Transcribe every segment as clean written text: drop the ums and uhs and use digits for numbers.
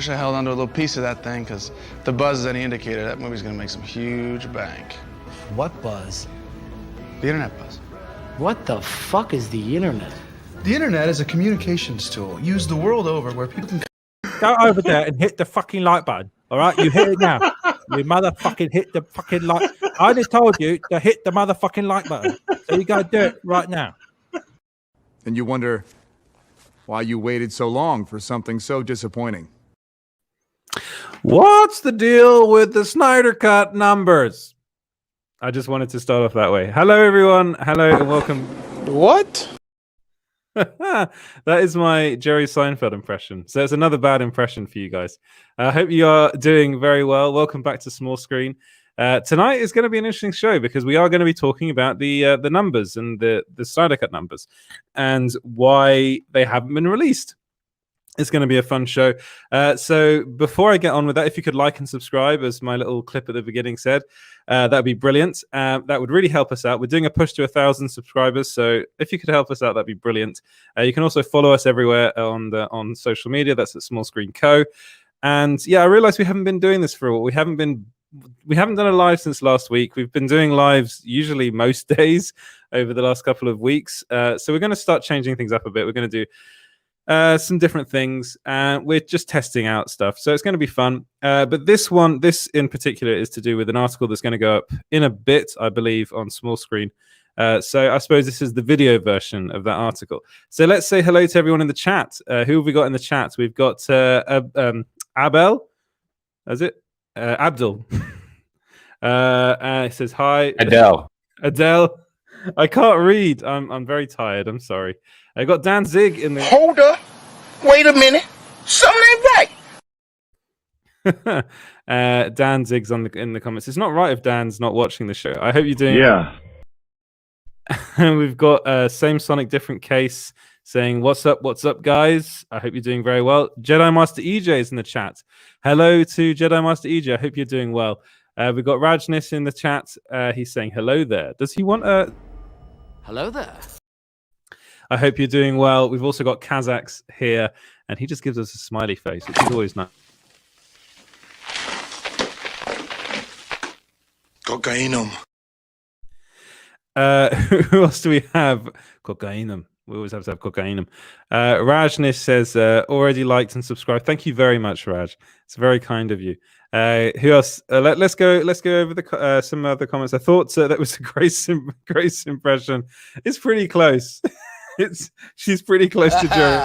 wish I held onto a little piece of that thing, because the buzz is any indicator, that movie's gonna make some huge bank. What buzz? The internet buzz. What the fuck is the internet? The internet is a communications tool used the world over where people can go over there and hit the fucking like button. All right, you hit it now. You motherfucking hit the fucking like. I just told you to hit the motherfucking like button. So you gotta do it right now. And you wonder why you waited so long for something so disappointing. What's the deal with the Snyder Cut numbers? I just wanted to start off that way. Hello, everyone. Hello and welcome. What? That is my Jerry Seinfeld impression. So it's another bad impression for you guys. I hope you are doing very well. Welcome back to Small Screen. Tonight is going to be an interesting show because we are going to be talking about the numbers and the Snyder Cut numbers and why they haven't been released. It's going to be a fun show. So before I get on with that, if you could like and subscribe, as my little clip at the beginning said, that would be brilliant. That would really help us out. We're doing a push to 1,000 subscribers, so if you could help us out, that'd be brilliant. You can also follow us everywhere on social media. That's at Small Screen Co. And yeah, I realized we haven't been doing this for a while. We haven't done a live since last week. We've been doing lives usually most days over the last couple of weeks. So we're going to start changing things up a bit. We're going to do some different things. We're just testing out stuff, so it's going to be fun. But this in particular is to do with an article that's going to go up in a bit, I believe, on Small Screen. So I suppose this is the video version of that article. So let's say hello to everyone in the chat. Who have we got in the chat? We've got Abel. Is it Abdul? It says hi. Adele. I can't read. I'm very tired. I'm sorry. I got Dan Zig in the. Hold up. Wait a minute. Something ain't right. Dan Zig's in the comments. It's not right if Dan's not watching the show. I hope you're doing. Yeah. And we've got Same Sonic Different Case saying, what's up, guys? I hope you're doing very well. Jedi Master EJ is in the chat. Hello to Jedi Master EJ. I hope you're doing well. We've got Rajnis in the chat. He's saying hello there. Does he want a... Hello there. I hope you're doing well. We've also got Kazakhs here, and he just gives us a smiley face, which is always nice. Cocainum. Who else do we have? Cocainum. We always have to have cocainum. Rajnish says, already liked and subscribed. Thank you very much, Raj. It's very kind of you. Who else? Let's go over some other comments. I thought that was a Grace impression. It's pretty close. She's pretty close to Joe.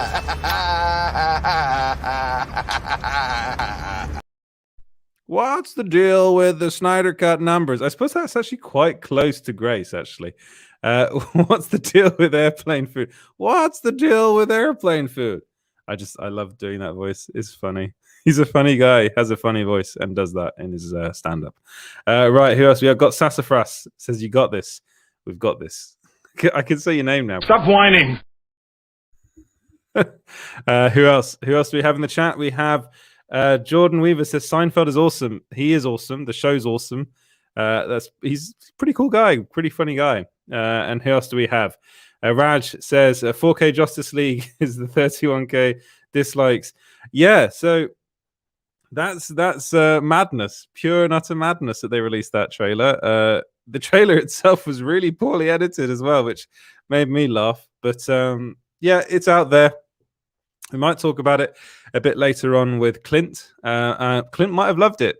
What's the deal with the Snyder Cut numbers? I suppose that's actually quite close to Grace, actually. What's the deal with airplane food? What's the deal with airplane food? I love doing that voice. It's funny. He's a funny guy, has a funny voice, and does that in his stand-up. Right, who else? We have got Sassafras. Says, you got this. We've got this. I can say your name now. Stop whining. Who else? Who else do we have in the chat? We have Jordan Weaver says Seinfeld is awesome. He is awesome. The show's awesome. He's a pretty cool guy, pretty funny guy. And who else do we have? Raj says 4K Justice League is the 31K dislikes. Yeah, so that's madness, pure and utter madness that they released that trailer. The trailer itself was really poorly edited as well, which made me laugh. But yeah, it's out there. We might talk about it a bit later on with Clint. Clint might have loved it.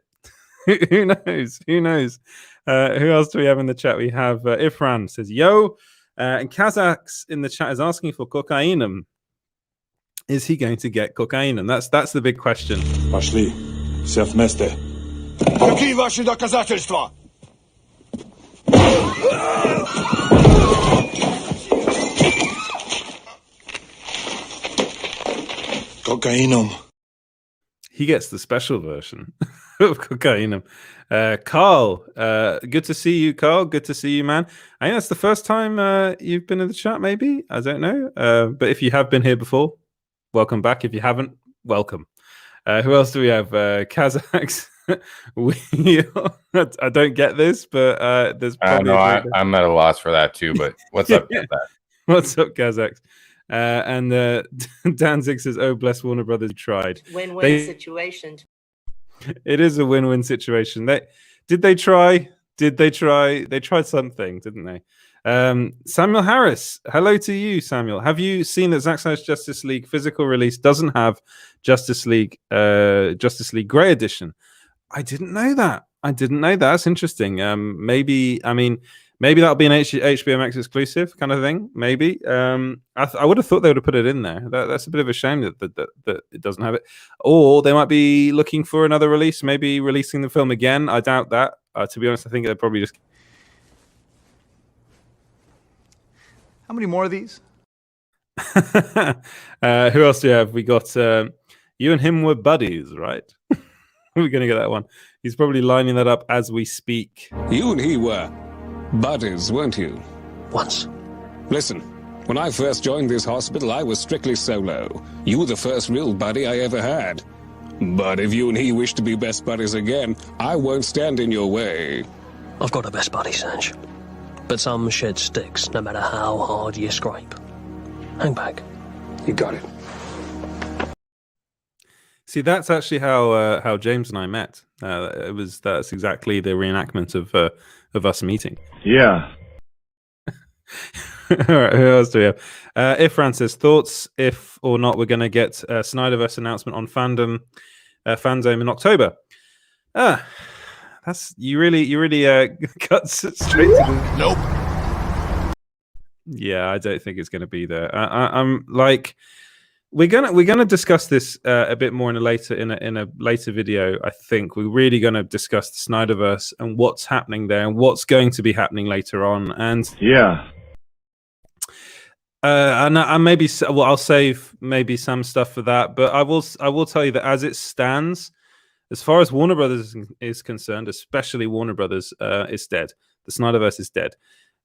Who knows? Who knows? Who else do we have in the chat? We have Ifran says, yo. And Kazakhs in the chat is asking for cocainum. Is he going to get cocainum? That's the big question. Пошли. Все вместе. Какие ваши доказательства? Cocainum. He gets the special version of cocainum. Carl, good to see you, Carl. Good to see you, man. I think that's the first time you've been in the chat, maybe. I don't know. But if you have been here before, welcome back. If you haven't, welcome. Who else do we have? Kazakhs. I don't get this, but there's probably... I'm at a loss for that too, but what's up, Kazakh? What's up, Kazakhs? And Danzig says, "Oh, bless Warner Brothers, tried." Win-win situation. It is a win-win situation. Did they try? They tried something, didn't they? Samuel Harris, hello to you, Samuel. Have you seen that Zack Snyder's Justice League physical release doesn't have Justice League Grey Edition? I didn't know that. That's interesting. Maybe that'll be an HBO Max exclusive kind of thing. Maybe. I would have thought they would have put it in there. That's a bit of a shame that it doesn't have it. Or they might be looking for another release, maybe releasing the film again. I doubt that. To be honest, I think they're probably just... How many more of these? Who else do you have? We got you and him were buddies, right? We're going to get that one. He's probably lining that up as we speak. You and he were buddies, weren't you? Once. Listen, when I first joined this hospital, I was strictly solo. You were the first real buddy I ever had. But if you and he wish to be best buddies again, I won't stand in your way. I've got a best buddy, Sanj. But some shed sticks, no matter how hard you scrape. Hang back. You got it. See, that's actually how James and I met. That's exactly the reenactment of us meeting. Yeah. All right, who else do we have? If Francis, thoughts if or not we're going to get a Snyderverse announcement on fandom in October? That's you really cut straight to the... Nope. Yeah, I don't think it's going to be there. I'm like, we're gonna discuss this a bit more in a later video. I think we're really going to discuss the Snyderverse and what's happening there and what's going to be happening later on. And Yeah. And maybe I'll save maybe some stuff for that. But I will tell you that as it stands, as far as Warner Brothers is concerned, especially Warner Brothers, is dead. The Snyderverse is dead.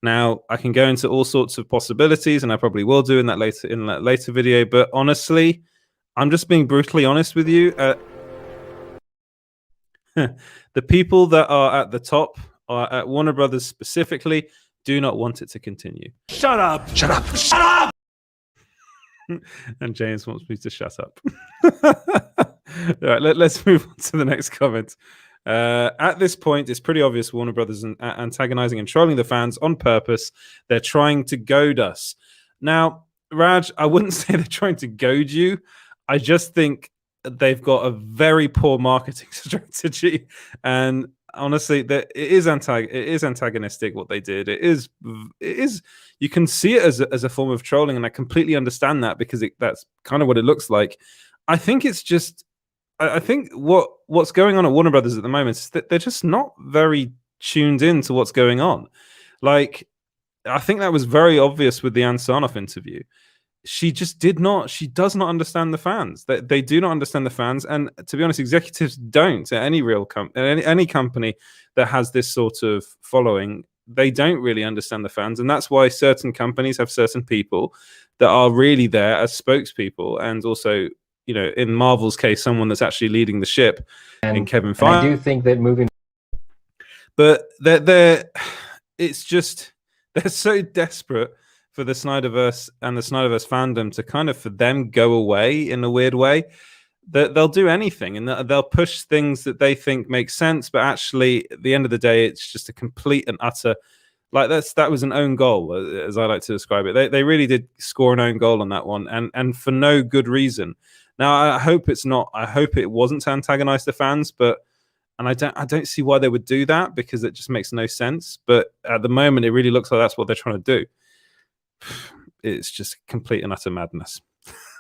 Now, I can go into all sorts of possibilities, and I probably will do in that later video. But honestly, I'm just being brutally honest with you. The people that are at the top, at Warner Brothers specifically, do not want it to continue. Shut up! Shut up! Shut up! And James wants me to shut up. All right, let's move on to the next comment. At this point, it's pretty obvious Warner Brothers are antagonizing and trolling the fans on purpose. They're trying to goad us. Now, Raj, I wouldn't say they're trying to goad you. I just think they've got a very poor marketing strategy. And honestly, it is antagonistic what they did. It is. You can see it as a form of trolling, and I completely understand that because that's kind of what it looks like. I think it's just. I think what's going on at Warner Brothers at the moment is that they're just not very tuned in to what's going on. Like, I think that was very obvious with the Ann Sarnoff interview. She just does not understand the fans. They do not understand the fans. And to be honest, executives don't at any real any company that has this sort of following, they don't really understand the fans. And that's why certain companies have certain people that are really there as spokespeople. And also, you know, in Marvel's case, someone that's actually leading the ship in Kevin Feige. I do think that moving... But it's just, they're so desperate for the Snyderverse and the Snyderverse fandom to kind of, for them, go away in a weird way, that they'll do anything and they'll push things that they think make sense. But actually, at the end of the day, it's just a complete and utter, like that was an own goal, as I like to describe it. They really did score an own goal on that one, and for no good reason. Now, I hope it's not. I hope it wasn't to antagonize the fans, and I don't see why they would do that because it just makes no sense. But at the moment, it really looks like that's what they're trying to do. It's just complete and utter madness.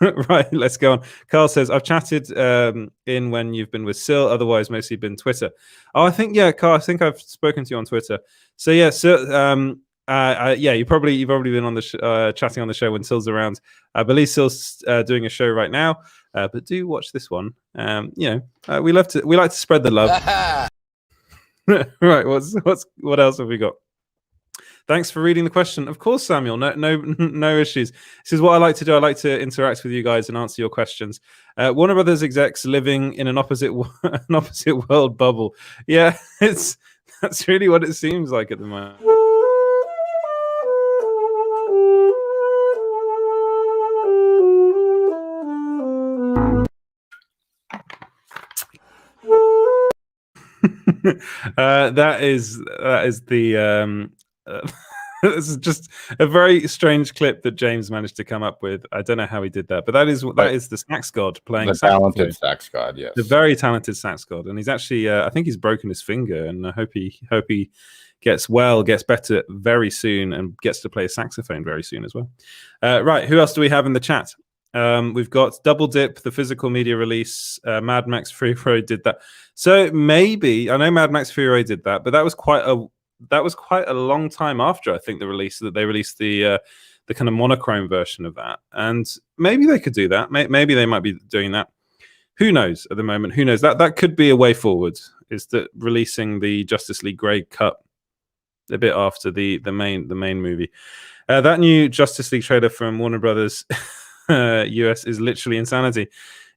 Right, let's go on. Carl says, I've chatted in when you've been with Sil, otherwise mostly been Twitter. Oh, I think, yeah, Carl, I think I've spoken to you on Twitter. So, yeah, Sil, you've probably been on the chatting on the show when Sil's around. I believe Sil's doing a show right now, but do watch this one. We like to spread the love. Right, what else have we got? Thanks for reading the question. Of course, Samuel. No issues. This is what I like to do. I like to interact with you guys and answer your questions. Warner Brothers execs living in an opposite world bubble. Yeah, that's really what it seems like at the moment. That is the this is just a very strange clip that James managed to come up with. I don't know how he did that, but that is the sax god playing the talented sax god. Yes, the very talented sax god, and he's actually I think he's broken his finger, and I hope he gets better very soon, and gets to play a saxophone very soon as well. Right, who else do we have in the chat? We've got Double Dip, the physical media release. Mad Max Fury Road did that. So maybe, I know Mad Max Fury Road did that, but that was quite a long time after, I think, the release that they released the kind of monochrome version of that. And maybe they could do that. Maybe they might be doing that. Who knows at the moment? Who knows? That could be a way forward, is that releasing the Justice League Grey cut a bit after the main movie. That new Justice League trailer from Warner Brothers US is literally insanity.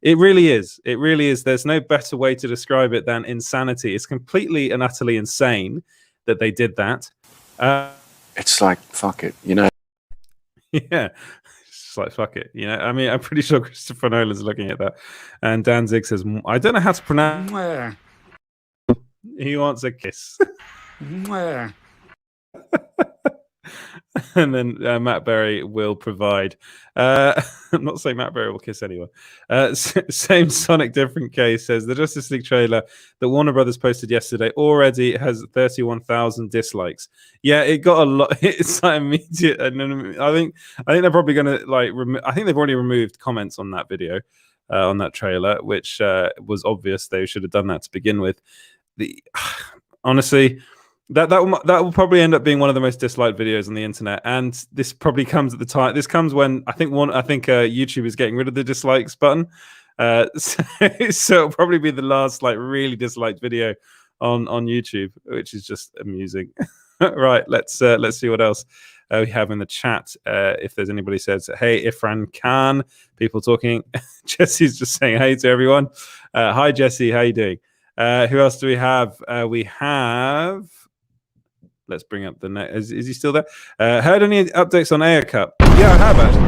It really is. It really is. There's no better way to describe it than insanity. It's completely and utterly insane that they did that. it's like fuck it, you know. Yeah, it's just like fuck it, you know. I mean, I'm pretty sure Christopher Nolan's looking at that, and Danzig says, "I don't know how to pronounce." He wants a kiss. And then Matt Berry will provide. I'm not saying Matt Berry will kiss anyone. Same Sonic, different case says the Justice League trailer that Warner Brothers posted yesterday already has 31,000 dislikes. Yeah, it got a lot. It's like immediate. And I think they're probably going to I think they've already removed comments on that video, on that trailer, which was obvious. They should have done that to begin with. Honestly. That will probably end up being one of the most disliked videos on the internet, and this probably comes at the time. This comes when I think YouTube is getting rid of the dislikes button, so it'll probably be the last really disliked video on YouTube, which is just amusing. Right, let's see what else we have in the chat. If there's anybody says, "Hey, Ifran Khan," people talking. Jesse's just saying hey to everyone. Hi Jesse, how you doing? Who else do we have? We have. Let's bring up the net. Is he still there? Heard any updates on Ayer Cut? Yeah, I have actually.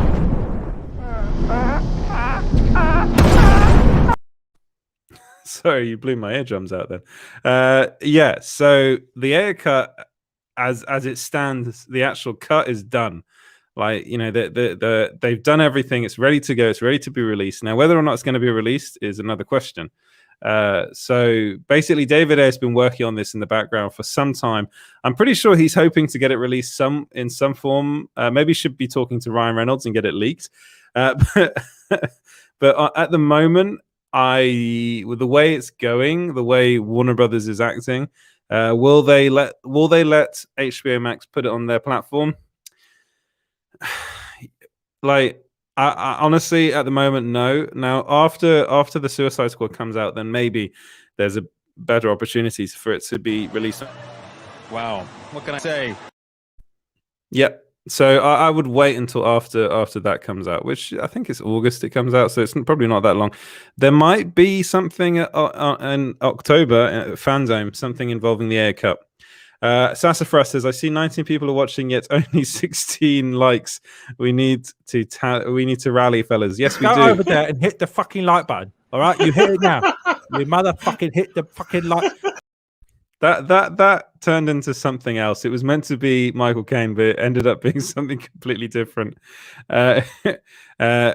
Sorry, you blew my eardrums out then. Yeah, so the Ayer Cut, as it stands, the actual cut is done. They've done everything. It's ready to go. It's ready to be released. Now, whether or not it's going to be released is another question. So basically David A has been working on this in the background for some time. I'm pretty sure he's hoping to get it released in some form. Maybe should be talking to Ryan Reynolds and get it leaked. But at the moment, with the way it's going, the way Warner Brothers is acting, will they let HBO Max put it on their platform? I honestly, at the moment, no. Now, after the Suicide Squad comes out, then maybe there's a better opportunities for it to be released. Wow, what can I say? Yep. So I would wait until after that comes out, which I think it's August. It comes out, so it's probably not that long. There might be something in October at Fandom, something involving the Ayer Cut. Sassafras says, I see 19 people are watching, yet only 16 likes. We need to rally, fellas. Yes, we do. Go over there and hit the fucking like button. All right, you hit it now. You motherfucking hit the fucking like. That turned into something else. It was meant to be Michael Caine, but it ended up being something completely different. Sorry, that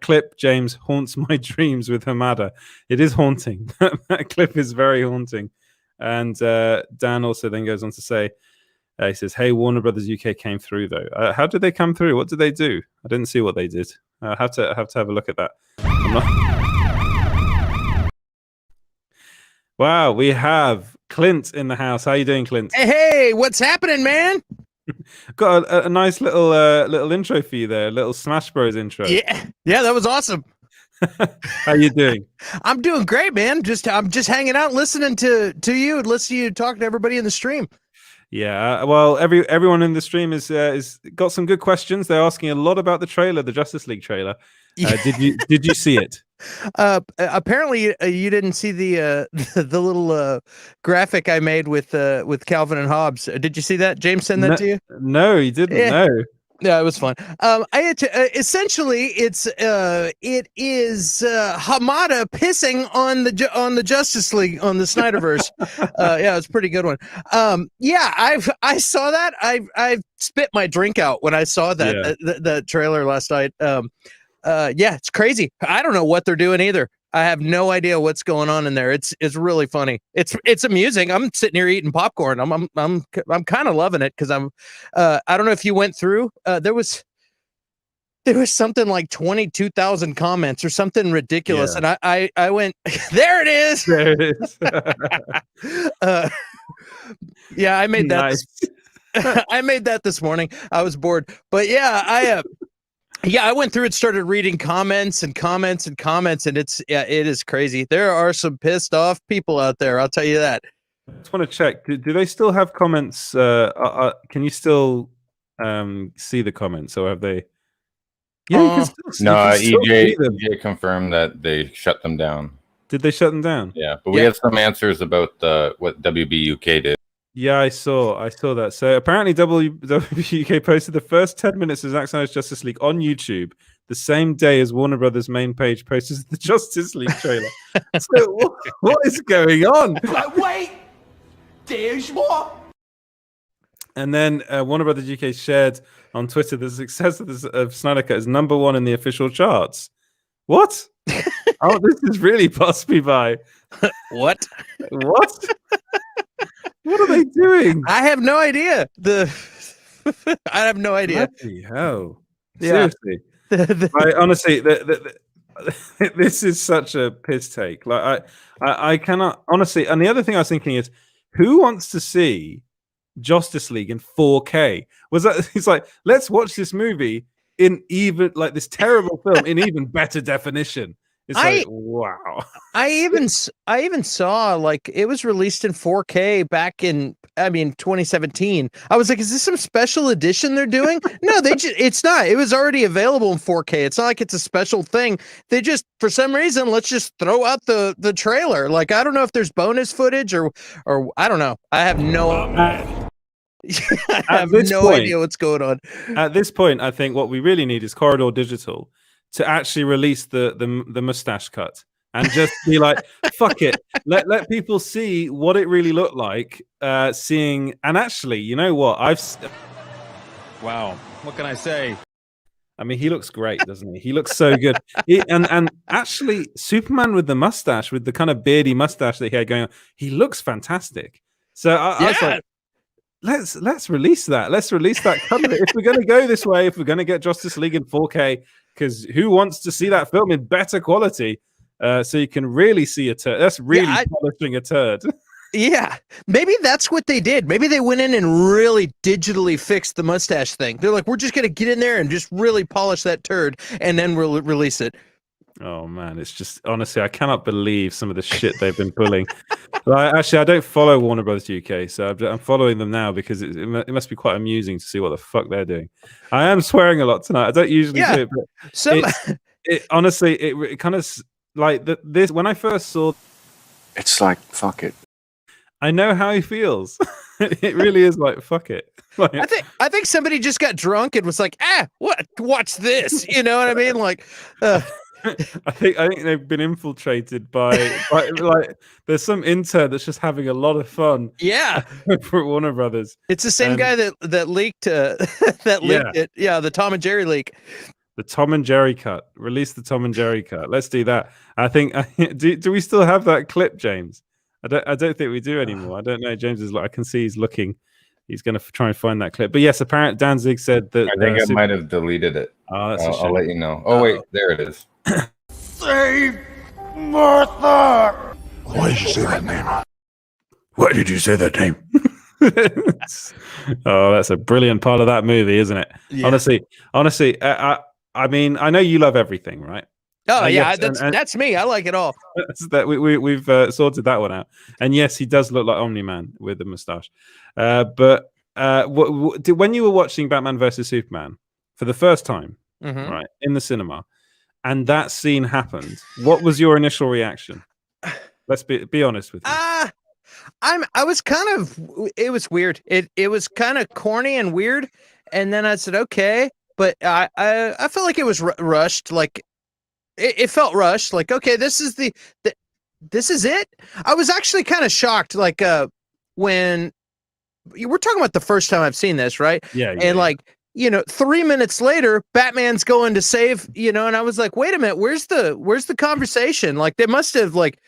clip, James, haunts my dreams with Hamada. It is haunting. That clip is very haunting. And Dan also then goes on to say, he says, "Hey, Warner Brothers UK came through though. How did they come through? What did they do? I didn't see what they did. I have to have a look at that." Wow, we have Clint in the house. How you doing, Clint? Hey, what's happening, man? Got a nice little intro for you there, a little Smash Bros intro. Yeah, that was awesome. How you doing? I'm doing great, man. I'm just hanging out, listening to you, and listening to you talk to everybody in the stream. Yeah, well, everyone in the stream is got some good questions. They're asking a lot about the trailer, the Justice League trailer. Did you see it? Apparently, you didn't see the little graphic I made with Calvin and Hobbes. Did you see that? James sent that to you? No, he didn't. Yeah. No. Yeah, it was fun. I had to, essentially it is Hamada pissing on the Justice League on the Snyderverse. Yeah, it's a pretty good one. Yeah, I saw that. I spit my drink out when I saw that the trailer last night. Yeah, it's crazy. I don't know what they're doing either. I have no idea what's going on in there. It's really funny. It's amusing. I'm sitting here eating popcorn. I'm kind of loving it because I don't know if you went through. There was something like 22,000 comments or something ridiculous, and I went, there it is. There it is. Yeah, I made that. Nice. I made that this morning. I was bored, but yeah, I went through and started reading comments, and it is crazy. There are some pissed off people out there. I'll tell you that. I just want to check. Do they still have comments? Can you still see the comments, or have they? Yeah, you can still see, no. EJ confirmed that they shut them down. Did they shut them down? Yeah, but we had some answers about what WB UK did. Yeah, I saw that. So apparently WWUK posted the first 10 minutes of Zack Snyder's Justice League on YouTube the same day as Warner Brothers' main page posted the Justice League trailer. So what is going on? Like, wait, there's more. And then Warner Brothers UK shared on Twitter the success of Snyder Cut is #1 in the official charts. What? Oh, this is really passed me by. What? What? What are they doing? I have no idea. I have no idea. Bloody hell. Seriously. Honestly, this is such a piss take. Like I cannot honestly. And the other thing I was thinking is, who wants to see Justice League in 4K? It's like, let's watch this movie in even like this terrible film in even better definition. It's like, wow. I even saw, like, it was released in 4K back in 2017. I was like, is this some special edition they're doing? No, it's not. It was already available in 4K. It's not like it's a special thing. They just, for some reason, let's just throw out the trailer. Like, I don't know if there's bonus footage or I don't know. I have no idea what's going on. At this point, I think what we really need is Corridor Digital to actually release the mustache cut and just be like, fuck it, let people see what it really looked like. Seeing, and actually, you know what? Wow, what can I say? I mean, he looks great, doesn't he? He looks so good. And actually, Superman with the mustache, with the kind of beardy mustache that he had going on, he looks fantastic. So I was like, let's release that. Let's release that cover. If we're going to go this way, if we're going to get Justice League in 4K, because who wants to see that film in better quality? So you can really see a turd. That's really polishing a turd. Yeah, maybe that's what they did. Maybe they went in and really digitally fixed the mustache thing. They're like, we're just going to get in there and just really polish that turd, and then we'll release it. Oh man, it's just, honestly, I cannot believe some of the shit they've been pulling. Actually, I don't follow Warner Brothers UK, so I'm following them now because it must be quite amusing to see what the fuck they're doing. I am swearing a lot tonight. I don't usually do it, but honestly, it kind of like this when I first saw. It's like, fuck it. I know how he feels. It really is like, fuck it. Like, I think somebody just got drunk and was like, watch this. You know what I mean? Like. I think they've been infiltrated by like there's some intern that's just having a lot of fun. Yeah, for Warner Brothers. It's the same guy that leaked leaked it. Yeah, the Tom and Jerry leak. The Tom and Jerry cut. Release the Tom and Jerry cut. Let's do that. I think. Do we still have that clip, James? I don't think we do anymore. I don't know. James is like, I can see he's looking. He's going to try and find that clip. But yes, apparently Danzig said that. I think I might have deleted it. Oh, that's I'll let you know. Oh, wait, there it is. Save Martha! Why did you say that name? Why did you say that name? Oh, that's a brilliant part of that movie, isn't it? Yeah. Honestly, I mean, I know you love everything, right? Oh yeah, that's me. I like it all. That we've sorted that one out. And yes, he does look like Omni-Man with a mustache. But when you were watching Batman versus Superman for the first time, right, in the cinema, and that scene happened, what was your initial reaction? Let's be honest with you. I was kind of, it was weird. It was kind of corny and weird. and then I said, okay, but I felt like it was rushed. Like it felt rushed. Like, okay, this is this is it. I was actually kind of shocked. Like when we're talking about the first time I've seen this, right? Yeah. And like, 3 minutes later, Batman's going to save, and I was like, wait a minute, where's the conversation? Like they must have like,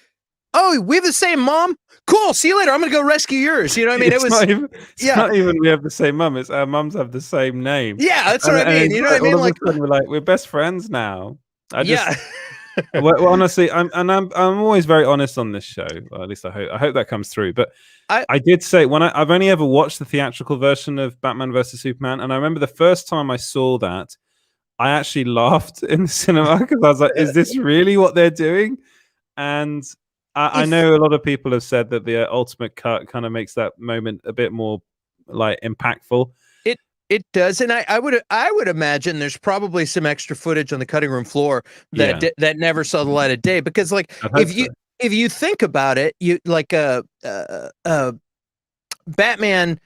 oh, we have the same mom. Cool. See you later. I'm going to go rescue yours. You know what I mean? It's not even we have the same mum. It's our mums have the same name. Yeah, that's what I mean. You know what I mean? Like we're like, we're best friends now. Yeah. Well, honestly, I'm always very honest on this show. Well, at least I hope that comes through. But I did say I've only ever watched the theatrical version of Batman versus Superman, and I remember the first time I saw that, I actually laughed in the cinema because I was like, "Is this really what they're doing?" And I know a lot of people have said that the ultimate cut kind of makes that moment a bit more like impactful. It does, and I would imagine there's probably some extra footage on the cutting room floor that that never saw the light of day, because like if you think about it, you like Batman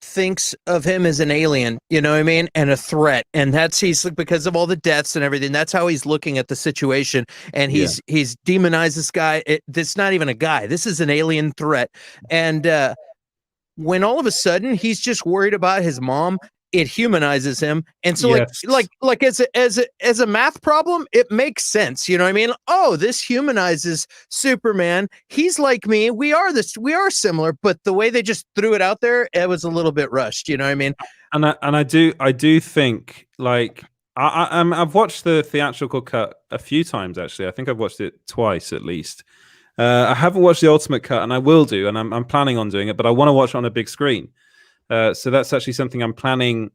thinks of him as an alien, you know what I mean, and a threat, and he's because of all the deaths and everything. That's how he's looking at the situation, and he's demonized this guy. This not even a guy. This is an alien threat, and when all of a sudden he's just worried about his mom, it humanizes him. And so like as a math problem, it makes sense. You know what I mean? Oh, this humanizes Superman. He's like me. We are similar, but the way they just threw it out there, it was a little bit rushed. You know what I mean? And I do think like I've watched the theatrical cut a few times, actually. I think I've watched it twice at least. I haven't watched the ultimate cut, and I will do, and I'm planning on doing it, but I want to watch it on a big screen. So that's actually something I'm planning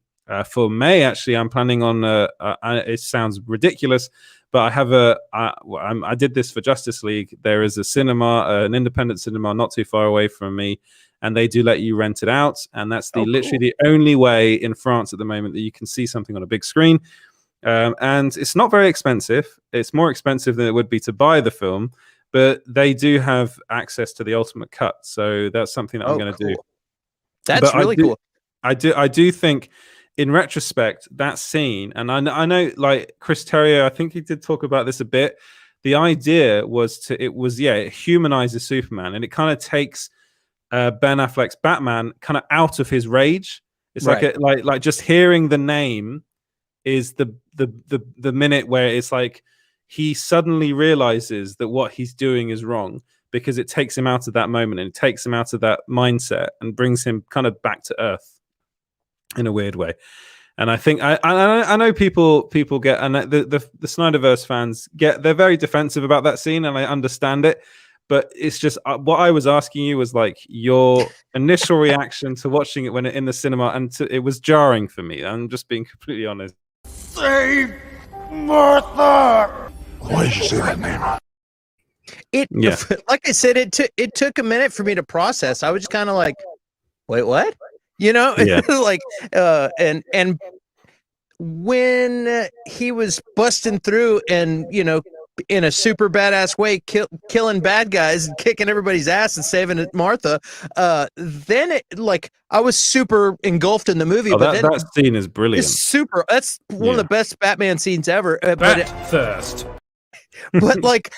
for May. Actually, I'm planning on. It sounds ridiculous, but I have I did this for Justice League. There is a cinema, an independent cinema, not too far away from me, and they do let you rent it out. And that's literally the only way in France at the moment that you can see something on a big screen. And it's not very expensive. It's more expensive than it would be to buy the film, but they do have access to the ultimate cut. So that's something that I'm going to do. That's really cool. I do think, in retrospect, that scene, and I know, like Chris Terrio, I think he did talk about this a bit. The idea was it humanizes Superman, and it kind of takes Ben Affleck's Batman kind of out of his rage. It's like just hearing the name is the minute where it's like he suddenly realizes that what he's doing is wrong, because it takes him out of that moment and it takes him out of that mindset and brings him kind of back to earth in a weird way. And I think I know people get, and the Snyderverse fans they're very defensive about that scene, and I understand it. But it's just what I was asking you was like your initial reaction to watching it when in the cinema, and it was jarring for me. I'm just being completely honest. Save Martha! Why did you say that name? Like I said, it took a minute for me to process. I was just kind of like, wait, what? You know, like, and when he was busting through and, in a super badass way, killing bad guys and kicking everybody's ass and saving Martha, then it, like, I was super engulfed in the movie. But that scene is brilliant. That's one of the best Batman scenes ever. Thirst. But like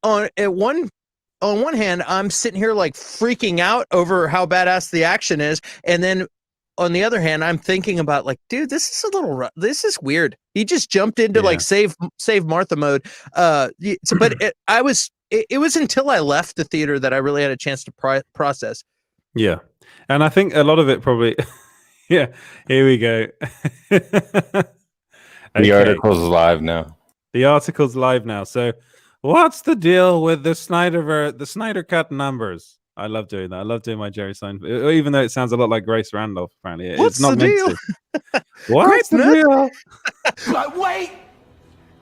on one hand, I'm sitting here like freaking out over how badass the action is, and then on the other hand, I'm thinking about like, dude, this is a little this is weird. He just jumped into like save Martha mode. But it was until I left the theater that I really had a chance to process. Yeah, and I think a lot of it probably. Yeah, here we go. The article's live now. The article's live now. So, what's the deal with the Snyder Cut numbers? I love doing that. I love doing my Jerry Seinfeld, even though it sounds a lot like Grace Randolph. Apparently, what's it's not the meant deal? to. What's the deal? But wait,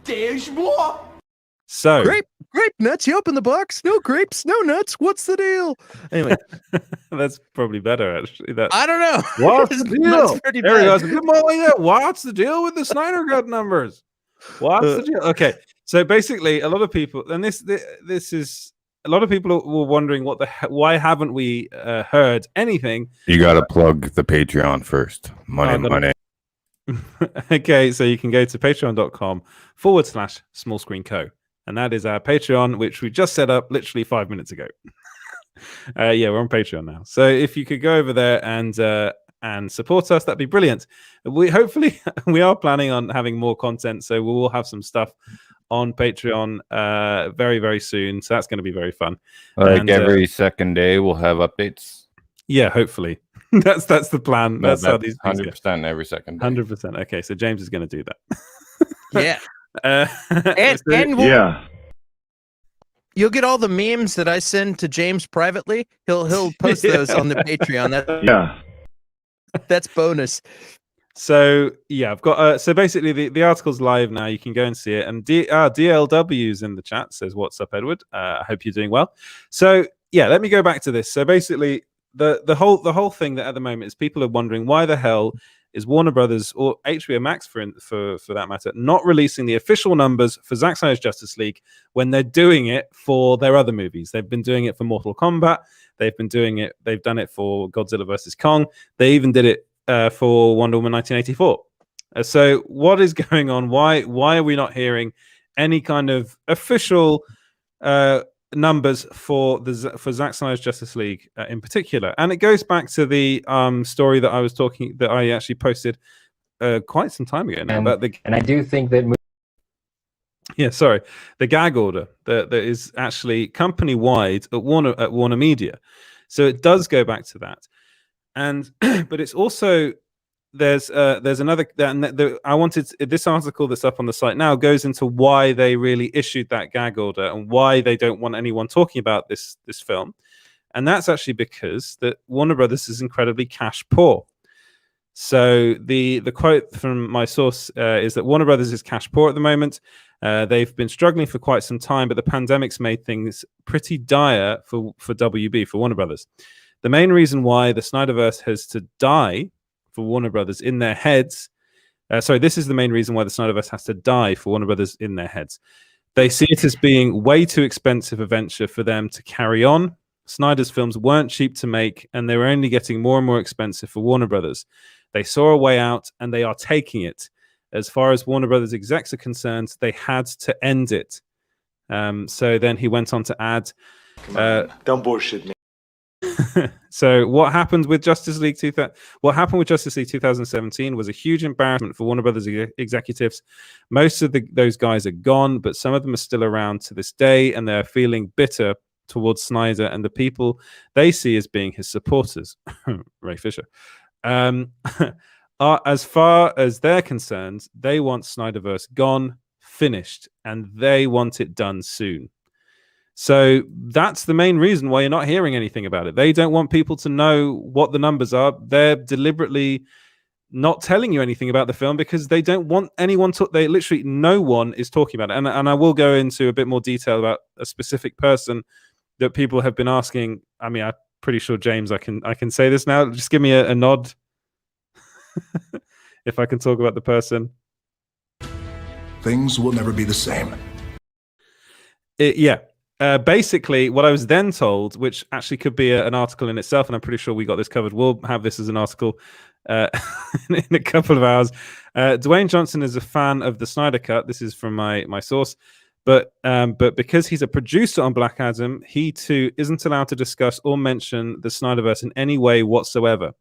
there's more. So, grape nuts. You open the box. No grapes, no nuts. What's the deal? Anyway, that's probably better actually. I don't know. What's the deal? That's pretty There he bad. goes. Good morning. What's the deal with the Snyder Cut numbers? What's the deal? Okay, so basically, a lot of people, and this is a lot of people were wondering why haven't we heard anything? You got to plug the Patreon first. Money. Okay, so you can go to patreon.com/smallscreenco. And that is our Patreon, which we just set up literally 5 minutes ago. Yeah, we're on Patreon now. So if you could go over there and support us, that'd be brilliant. We hopefully we are planning on having more content, so we will have some stuff on Patreon very, very soon. So that's going to be very fun. Like every second day, we'll have updates. Yeah, hopefully. that's the plan. That's how these 100% every second day. 100%. Okay, so James is going to do that. Yeah. And you'll get all the memes that I send to James privately. He'll post those on the Patreon. That's bonus. So yeah, I've got so basically the article's live now. You can go and see it. And DLW's in the chat says, "What's up, Edward? I hope you're doing well." So yeah, let me go back to this. So basically, the whole thing that at the moment is people are wondering why the hell is Warner Brothers or HBO Max for that matter not releasing the official numbers for Zack Snyder's Justice League when they're doing it for their other movies. They've been doing it for Mortal Kombat. They've done it for Godzilla vs. Kong. They even did it for Wonder Woman 1984. So what is going on? Why are we not hearing any kind of official numbers for Zack Snyder's Justice League in particular? And it goes back to the story that I actually posted quite some time ago now about and I do think that the gag order that is actually company wide at Warner Media. So it does go back to that, and but it's also there's another I wanted this article that's up on the site now goes into why they really issued that gag order and why they don't want anyone talking about this film, and that's actually because that Warner Brothers is incredibly cash poor. So the quote from my source is that Warner Brothers is cash poor at the moment. They've been struggling for quite some time, but the pandemic's made things pretty dire for WB, for Warner Brothers. The main reason why the Snyderverse has to die for Warner Brothers in their heads. This is the main reason why the Snyderverse has to die for Warner Brothers in their heads. They see it as being way too expensive a venture for them to carry on. Snyder's films weren't cheap to make, and they were only getting more and more expensive for Warner Brothers. They saw a way out, and they are taking it. As far as Warner Brothers execs are concerned, they had to end it. So then he went on to add... Don't bullshit me. So what happened with Justice League 2017 was a huge embarrassment for Warner Brothers executives. Most of those guys are gone, but some of them are still around to this day, and they're feeling bitter towards Snyder and the people they see as being his supporters. Ray Fisher. As far as they're concerned, they want Snyderverse gone, finished, and they want it done soon. So that's the main reason why you're not hearing anything about it. They don't want people to know what the numbers are. They're deliberately not telling you anything about the film because they don't want anyone to. They literally no one is talking about it. And I will go into a bit more detail about a specific person that people have been asking. I mean, I'm pretty sure, James, I can say this now. Just give me a nod if I can talk about the person. Things will never be the same. Basically, what I was then told, which actually could be an article in itself, and I'm pretty sure we got this covered. We'll have this as an article in a couple of hours. Dwayne Johnson is a fan of the Snyder Cut. This is from my source. But because he's a producer on Black Adam, he too isn't allowed to discuss or mention the Snyderverse in any way whatsoever.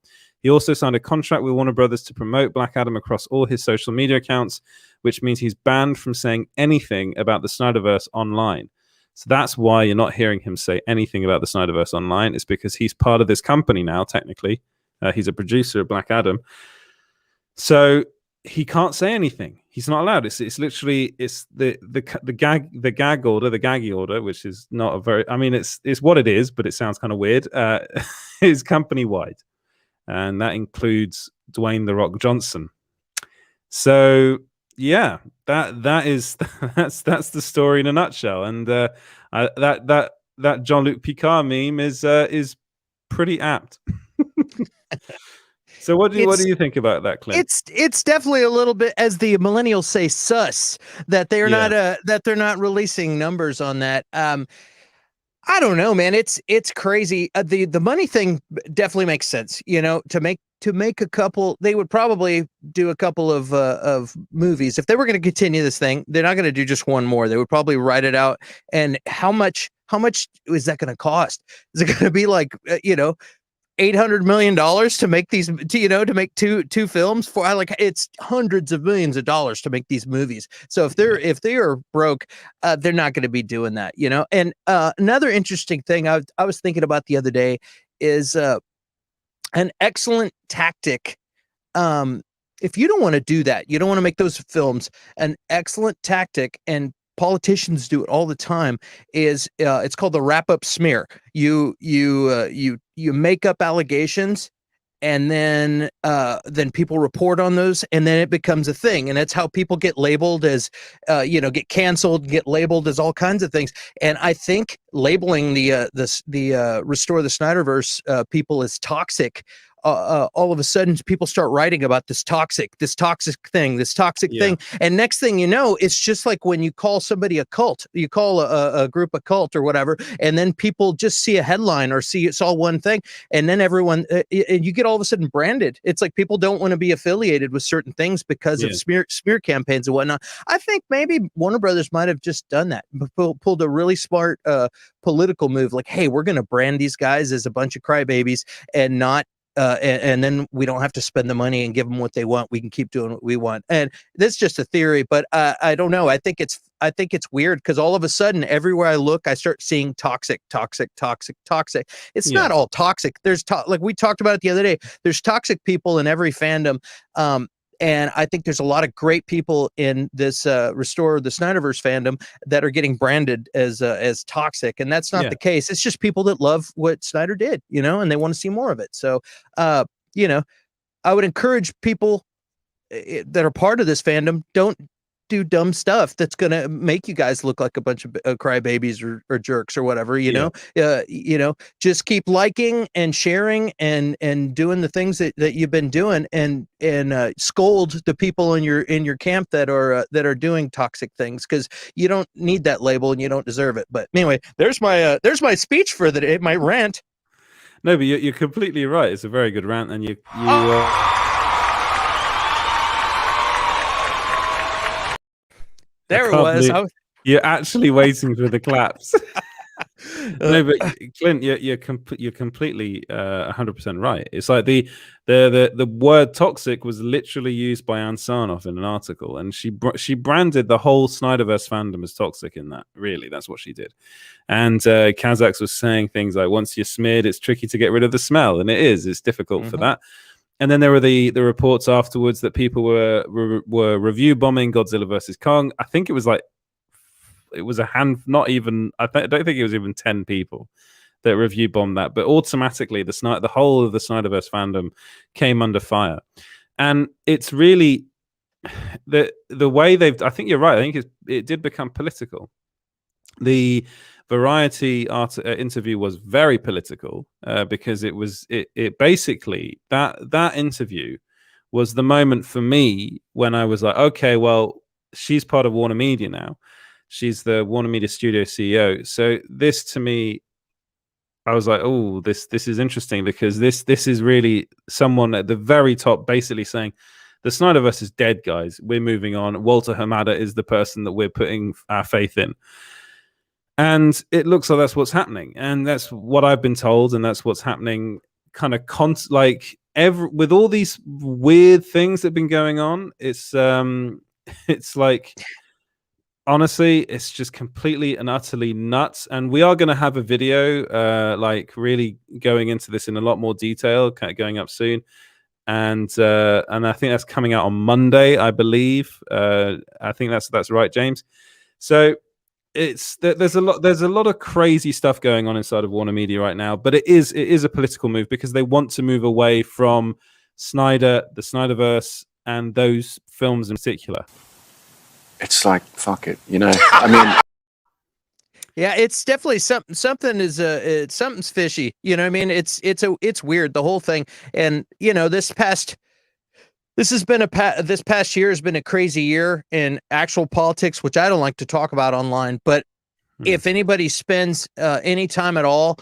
He also signed a contract with Warner Brothers to promote Black Adam across all his social media accounts, which means he's banned from saying anything about the Snyderverse online. So that's why you're not hearing him say anything about the Snyderverse online. It's because he's part of this company now, technically. He's a producer of Black Adam. So he can't say anything. He's not allowed. It's literally the gaggy order, which is not a very, I mean, it's what it is, but it sounds kind of weird. Is company wide. And that includes Dwayne "The Rock" Johnson. So yeah, that's the story in a nutshell. And that Jean-Luc Picard meme is pretty apt. So what do you think about that, Clint? It's definitely a little bit, as the millennials say, sus that they're not releasing numbers on that. I don't know, man. It's crazy. The money thing definitely makes sense. To make a couple, they would probably do a couple of movies if they were going to continue this thing. They're not going to do just one more. They would probably write it out. And how much is that going to cost? Is it going to be like $800 million to make these, to make two films for it's hundreds of millions of dollars to make these movies. So if they are broke, they're not going to be doing that, And another interesting thing I was thinking about the other day is an excellent tactic. If you don't want to do that, you don't want to make those films, an excellent tactic, and politicians do it all the time, is it's called the wrap-up smear. You make up allegations, and then people report on those, and then it becomes a thing, and that's how people get labeled as get canceled, get labeled as all kinds of things. And I think labeling the Restore the Snyderverse people as toxic, all of a sudden people start writing about this toxic thing, and next thing you know, it's just like when you call somebody a cult, you call a group a cult or whatever, and then people just see a headline or saw one thing, and then everyone and you get all of a sudden branded. It's like people don't want to be affiliated with certain things because of smear campaigns and whatnot. I think maybe Warner Brothers might have just done that, pulled a really smart political move, like, hey, we're going to brand these guys as a bunch of crybabies and not and then we don't have to spend the money and give them what they want. We can keep doing what we want. And that's just a theory, but I don't know. I think it's weird because all of a sudden, everywhere I look, I start seeing toxic. It's not all toxic. There's like we talked about it the other day. There's toxic people in every fandom. And I think there's a lot of great people in this Restore the Snyderverse fandom that are getting branded as toxic, and that's not the case. It's just people that love what Snyder did, and they want to see more of it. So, I would encourage people that are part of this fandom, don't do dumb stuff that's going to make you guys look like a bunch of crybabies or jerks or whatever, just keep liking and sharing and doing the things that you've been doing, and scold the people in your camp that are doing toxic things, because you don't need that label and you don't deserve it. But anyway, there's my speech for the day, my rant. No, but you're completely right. It's a very good rant, and you there it was. You're actually waiting for the claps. No, but Clint, you're completely 100% right. It's like the word toxic was literally used by Ann Sarnoff in an article, and she branded the whole Snyderverse fandom as toxic in that. Really, that's what she did. And Kazax was saying things like, once you're smeared, it's tricky to get rid of the smell, and it's difficult for that. And then there were the reports afterwards that people were review bombing Godzilla versus Kong. I think it was a hand, not even. I don't think it was even 10 people that review bombed that. But automatically, the whole of the Snyderverse fandom came under fire, and it's really the way they've. I think you're right. I think it did become political. The Variety interview was very political because it basically that interview was the moment for me when I was like, okay, well, she's part of Warner Media now. She's the Warner Media Studio CEO. So this, to me, I was like, oh, this is interesting, because this is really someone at the very top basically saying the Snyderverse is dead, guys. We're moving on. Walter Hamada is the person that we're putting our faith in. And it looks like that's what's happening. And that's what I've been told. And that's what's happening kind of with all these weird things that have been going on. It's like, honestly, it's just completely and utterly nuts. And we are going to have a video, really going into this in a lot more detail, kind of going up soon. And I think that's coming out on Monday, I believe. I think that's right, James. So there's a lot of crazy stuff going on inside of Warner Media right now, but it is a political move because they want to move away from Snyder, the Snyderverse, and those films in particular. It's like, fuck it, I mean. Yeah, it's definitely something's fishy. You know what I mean? It's weird, the whole thing. And this past year has been a crazy year in actual politics, which I don't like to talk about online, but if anybody spends any time at all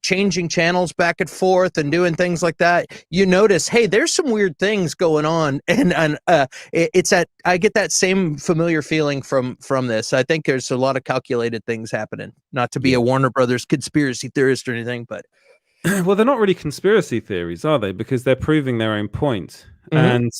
changing channels back and forth and doing things like that, you notice, hey, there's some weird things going on, and it's that I get that same familiar feeling from this. I think there's a lot of calculated things happening. Not to be a Warner Brothers conspiracy theorist or anything, but well, they're not really conspiracy theories, are they? Because they're proving their own point. And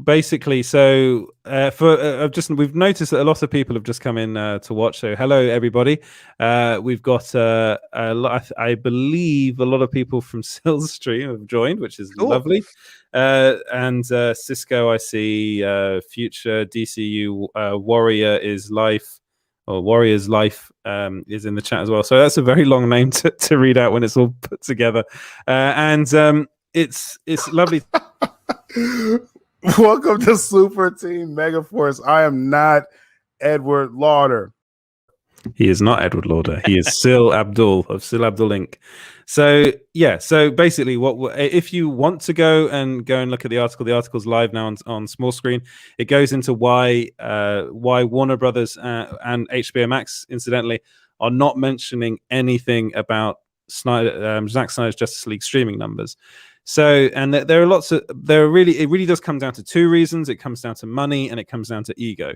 basically, so we've noticed that a lot of people have just come in to watch. So hello everybody. We've got I believe a lot of people from Sill's stream have joined, which is lovely. And Cisco, I see, Future DCU Warrior is Life, or Warrior's Life is in the chat as well. So that's a very long name to read out when it's all put together. And it's lovely. Welcome to Super Team Megaforce. I am not Edward Lauder. He is not Edward Lauder. He is Sil Abdul of Sil Abdul Inc. So yeah, so basically, if you want to go and look at the article's live now on small screen. It goes into why Warner Brothers and HBO Max, incidentally, are not mentioning anything about Zack Snyder's Justice League streaming numbers. So, and there are it really does come down to two reasons. It comes down to money and it comes down to ego.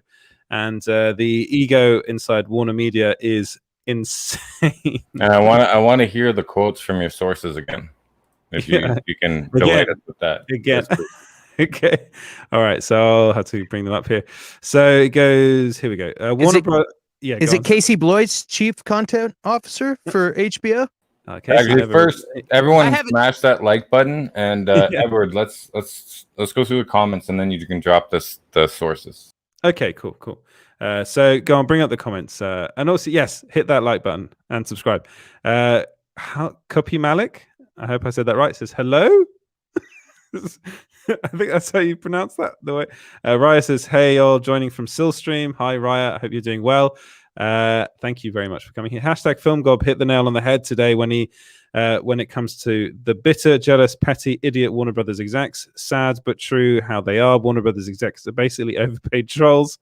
And the ego inside Warner Media is insane. And I want to hear the quotes from your sources again. If you can delight us with that. Again. Okay. All right. So I'll have to bring them up here. So it goes, here we go. Is it Casey Bloyd's chief content officer for HBO? Okay. Actually, first, everyone smash that like button, and Edward, let's go through the comments, and then you can drop the sources. Okay, cool. So go on, bring up the comments, and also hit that like button and subscribe. Copy Malik, I hope I said that right. Says hello. I think that's how you pronounce that. The way Raya says, "Hey, all joining from Sil Stream. Hi, Raya. I hope you're doing well." Thank you very much for coming here. Hashtag FilmGob hit the nail on the head today when it comes to the bitter, jealous, petty, idiot Warner Brothers execs. Sad but true how they are. Warner Brothers execs are basically overpaid trolls.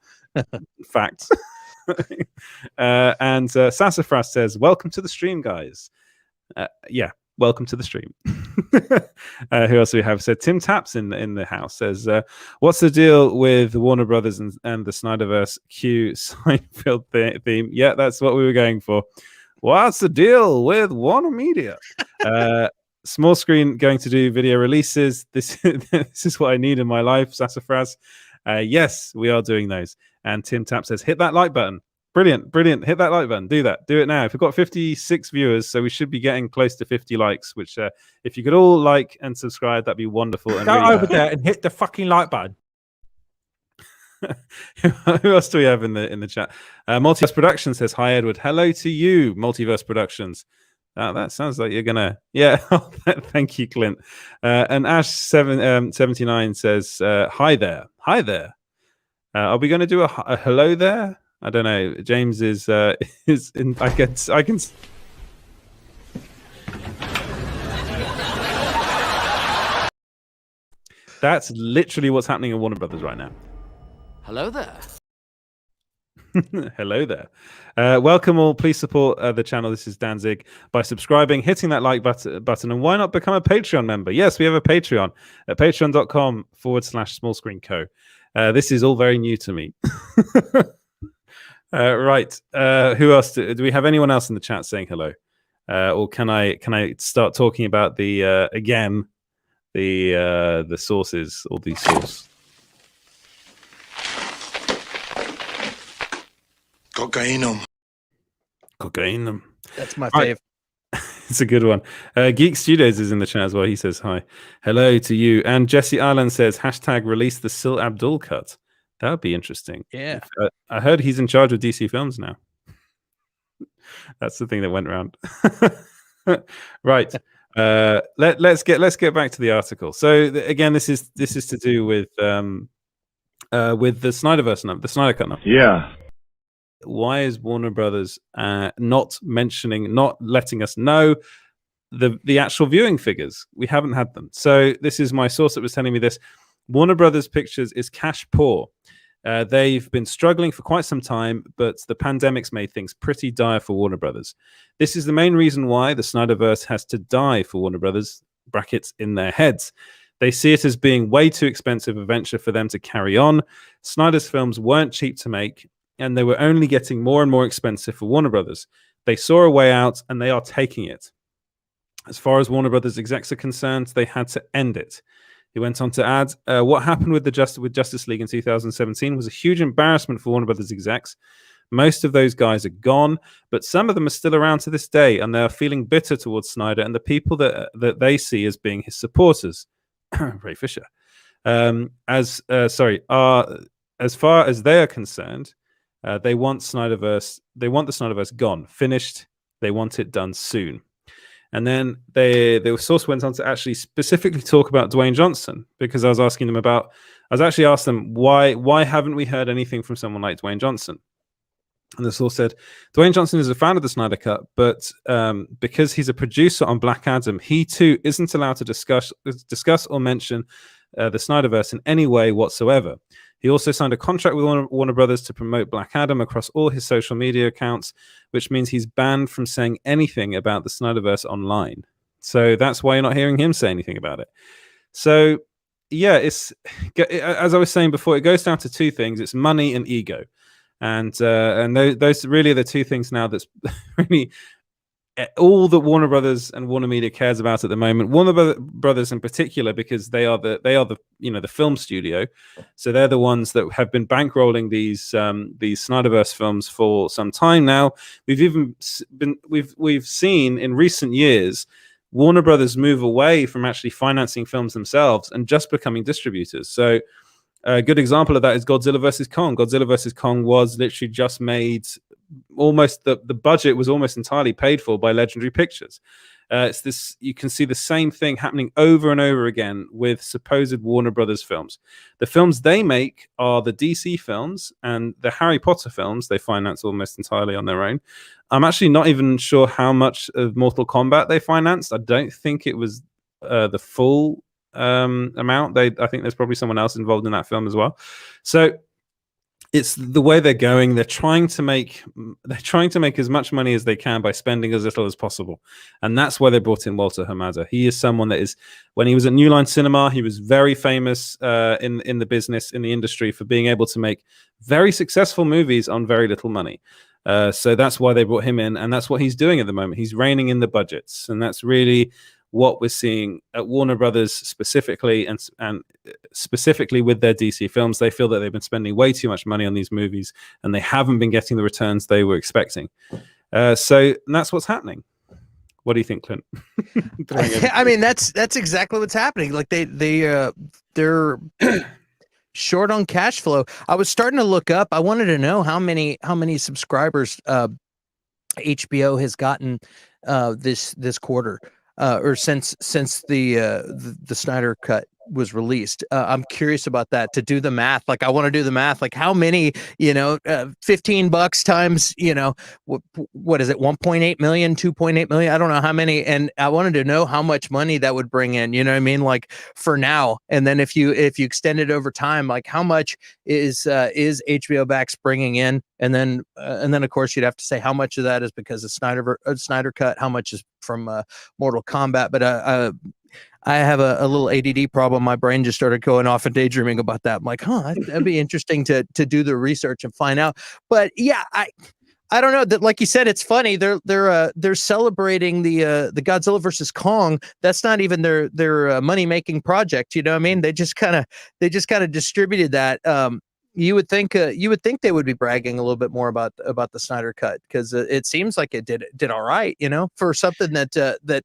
Facts. And Sassafras says, "Welcome to the stream, guys." Welcome to the stream. Who else do we have? Said Tim Taps in the house says, "What's the deal with Warner Brothers and the Snyderverse Q Seinfeld theme?" Yeah, that's what we were going for. What's the deal with Warner Media? Small screen going to do video releases. This is what I need in my life. Sassafras. Yes, we are doing those. And Tim Tap says, "Hit that like button." Brilliant. Hit that like button. Do it now. If we've got 56 viewers, so we should be getting close to 50 likes, which if you could all like and subscribe, that'd be wonderful. And go over there and hit the fucking like button. Who else do we have in the chat? Multiverse Productions says, "Hi, Edward. Hello to you, Multiverse Productions." That sounds like you're gonna, thank you, Clint. And Ash 79 says, "Hi there. Are we going to do a hello there? I don't know. James is in. I can. That's literally what's happening in Warner Brothers right now. Hello there. Hello there. Welcome all. Please support the channel. This is Danzig by subscribing, hitting that like button, and why not become a Patreon member? Yes, we have a Patreon at patreon.com/smallscreenco. This is all very new to me. Right. Who else? Do we have anyone else in the chat saying hello? Or can I start talking about the sources or the source? Cocainum. That's my fave. It's a good one. Geek Studios is in the chat as well. He says hi. Hello to you. And Jesse Ireland says, #release the Sil Abdul cut. That would be interesting. Yeah. I heard he's in charge of DC Films now. That's the thing that went around. Right. Let's get back to the article. So again, this is to do with the Snyderverse number, the Snyder Cut number. Yeah. Why is Warner Brothers not letting us know the actual viewing figures? We haven't had them. So this is my source that was telling me this. Warner Brothers Pictures is cash poor. They've been struggling for quite some time, but the pandemic's made things pretty dire for Warner Brothers. This is the main reason why the Snyderverse has to die for Warner Brothers, brackets, in their heads. They see it as being way too expensive a venture for them to carry on. Snyder's films weren't cheap to make, and they were only getting more and more expensive for Warner Brothers. They saw a way out, and they are taking it. As far as Warner Brothers execs are concerned, they had to end it. He went on to add, what happened with Justice League in 2017 was a huge embarrassment for Warner Brothers execs. Most of those guys are gone, but some of them are still around to this day, and they are feeling bitter towards Snyder and the people that they see as being his supporters. Ray Fisher. As far as they are concerned, they want Snyderverse. They want the Snyderverse gone, finished. They want it done soon. And then the source went on to actually specifically talk about Dwayne Johnson, because I was asking them about. I was actually asked them why haven't we heard anything from someone like Dwayne Johnson? And the source said, Dwayne Johnson is a fan of the Snyder Cut, but because he's a producer on Black Adam, he too isn't allowed to discuss or mention the Snyderverse in any way whatsoever. He also signed a contract with Warner Brothers to promote Black Adam across all his social media accounts, which means he's banned from saying anything about the Snyderverse online. So that's why you're not hearing him say anything about it. So yeah, it's, as I was saying before, it goes down to two things. It's money and ego. And those really are the two things now that's really all that Warner Brothers and Warner Media cares about at the moment. Warner Brothers in particular, because they are the the film studio, so they're the ones that have been bankrolling these Snyderverse films for some time now. We've seen in recent years Warner Brothers move away from actually financing films themselves and just becoming distributors. So a good example of that is Godzilla vs. Kong. Godzilla vs. Kong was literally just made, almost the budget was almost entirely paid for by Legendary Pictures. It's this, you can see the same thing happening over and over again with supposed Warner Brothers films. The films they make are the DC films, and the Harry Potter films they finance almost entirely on their own. I'm actually not even sure how much of Mortal Kombat they financed. I don't think it was the full amount. I think there's probably someone else involved in that film as well. So it's the way they're going. They're trying to make as much money as they can by spending as little as possible, and that's why they brought in Walter Hamada. He is someone that is, when he was at New Line Cinema, he was very famous in the business, in the industry, for being able to make very successful movies on very little money. So that's why they brought him in, and that's what he's doing at the moment. He's reining in the budgets, and that's really what we're seeing at Warner Brothers specifically, and specifically with their DC films. They feel that they've been spending way too much money on these movies, and they haven't been getting the returns they were expecting. So that's what's happening. What do you think, Clint? I mean, that's exactly what's happening. Like they're short on cash flow. I was starting to look up. I wanted to know how many subscribers HBO has gotten this quarter. Or since the Snyder Cut was released. I'm curious about that, to do the math. Like, I want to do the math, like how many, $15 times, what is it? 1.8 million, 2.8 million. I don't know how many. And I wanted to know how much money that would bring in, you know what I mean? Like for now. And then if you extend it over time, like how much is HBO Max bringing in? And then of course you'd have to say how much of that is because of Snyder Cut, how much is from Mortal Kombat. But I have a little ADD problem. My brain just started going off and daydreaming about that. I'm like, that'd be interesting to do the research and find out. But yeah, I don't know, that, like you said, it's funny. They're celebrating the Godzilla versus Kong. That's not even their money making project. You know what I mean? They just kind of distributed that. You would think they would be bragging a little bit more about the Snyder Cut, because it seems like it did all right, for something that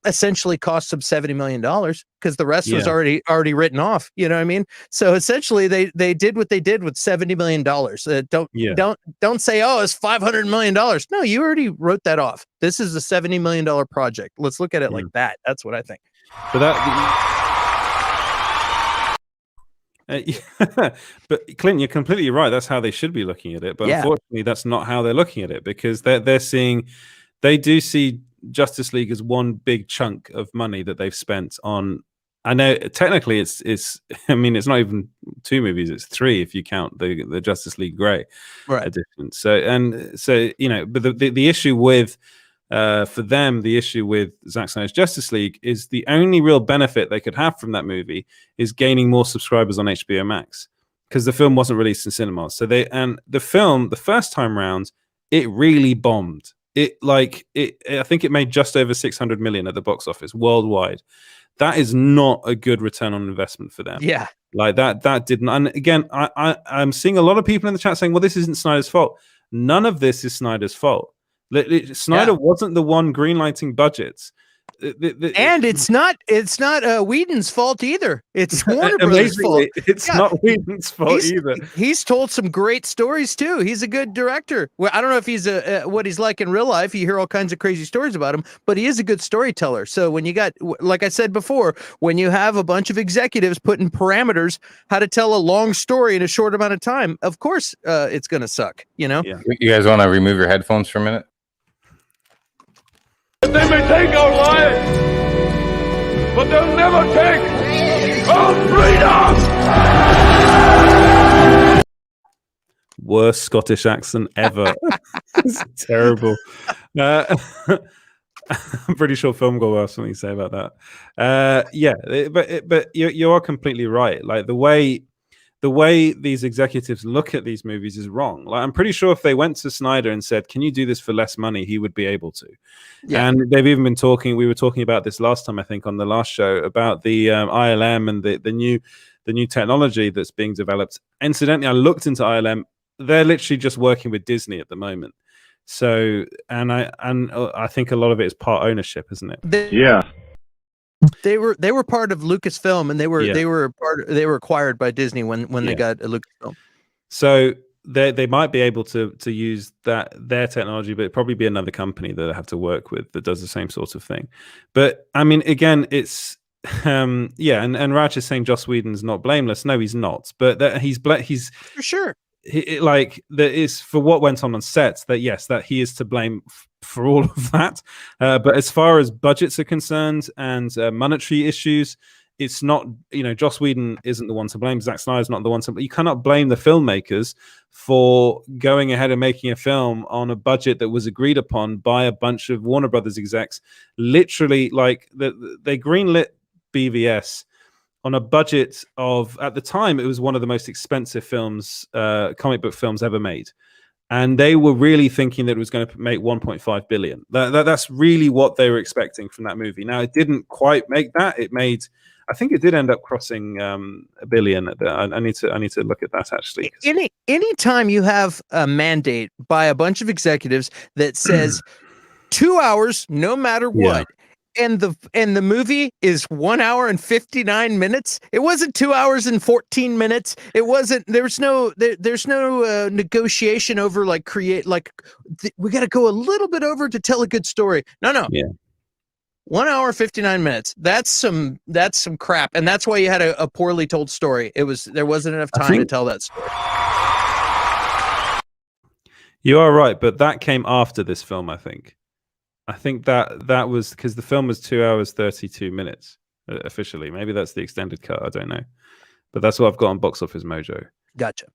essentially cost them $70 million, because the rest was already written off. You know what I mean? So essentially they did what they did with $70 million. Don't say, oh, it's $500 million. No, you already wrote that off. This is a $70 million project. Let's look at it like that. That's what I think. So but Clint, you're completely right. That's how they should be looking at it. But unfortunately, that's not how they're looking at it, because they do see Justice League as one big chunk of money that they've spent on I know technically it's I mean it's not even 2 movies, it's 3 if you count the Justice League Grey edition. So you know, but the issue with for them, the issue with Zack Snyder's Justice League is the only real benefit they could have from that movie is gaining more subscribers on HBO Max, because the film wasn't released in cinemas. So the film, the first time round, it really bombed. I think it made just over 600 million at the box office worldwide. That is not a good return on investment for them. Yeah. Like that didn't. And again, I'm seeing a lot of people in the chat saying, well, this isn't Snyder's fault. None of this is Snyder's fault. Snyder wasn't the one greenlighting budgets. And it's not Whedon's fault either. It's Warner Brothers' fault. It's not Whedon's fault either. He's told some great stories too. He's a good director. Well, I don't know if he's what he's like in real life. You hear all kinds of crazy stories about him, but he is a good storyteller. So when you got, like I said before, when you have a bunch of executives putting parameters how to tell a long story in a short amount of time, of course it's gonna suck. You know. Yeah. You guys want to remove your headphones for a minute? They may take our lives, but they'll never take our freedom! Worst Scottish accent ever. It's terrible. I'm pretty sure Film Gore will have something to say about that. But you are completely right. Like the way these executives look at these movies is wrong. Like I'm pretty sure if they went to Snyder and said, "Can you do this for less money?" he would be able to. Yeah. And they've even been talking. We were talking about this last time, I think, on the last show about the ILM and the new technology that's being developed. Incidentally, I looked into ILM. They're literally just working with Disney at the moment. So, and I think a lot of it is part ownership, isn't it? Yeah. They were part of Lucasfilm, and they were acquired by Disney when they got a Lucasfilm. So they might be able to use their technology, but it'd probably be another company that they have to work with that does the same sort of thing. But I mean, again, it's and Raj is saying Joss Whedon's not blameless. No, he's not. But that he's for sure. That is for what went on set. That he is to blame for all of that. But as far as budgets are concerned and monetary issues, it's not. Joss Whedon isn't the one to blame. Zack Snyder's not the one to blame. You cannot blame the filmmakers for going ahead and making a film on a budget that was agreed upon by a bunch of Warner Brothers execs. Literally, they greenlit BVS on a budget of, at the time, it was one of the most expensive films, comic book films ever made. And they were really thinking that it was going to make 1.5 billion. That's really what they were expecting from that movie. Now, it didn't quite make that. I think it did end up crossing a billion. I need to look at that, actually. Any time you have a mandate by a bunch of executives that says 2 hours, no matter what, and the movie is 1 hour and 59 minutes. It wasn't 2 hours and 14 minutes. It wasn't. There's no negotiation over we got to go a little bit over to tell a good story. No. Yeah. 1 hour 59 minutes. That's some crap, and that's why you had a poorly told story. There wasn't enough time to tell that story. You are right, but that came after this film, I think. I think that was because the film was 2 hours 32 minutes officially. Maybe that's the extended cut. I don't know, but that's what I've got on Box Office Mojo. Gotcha.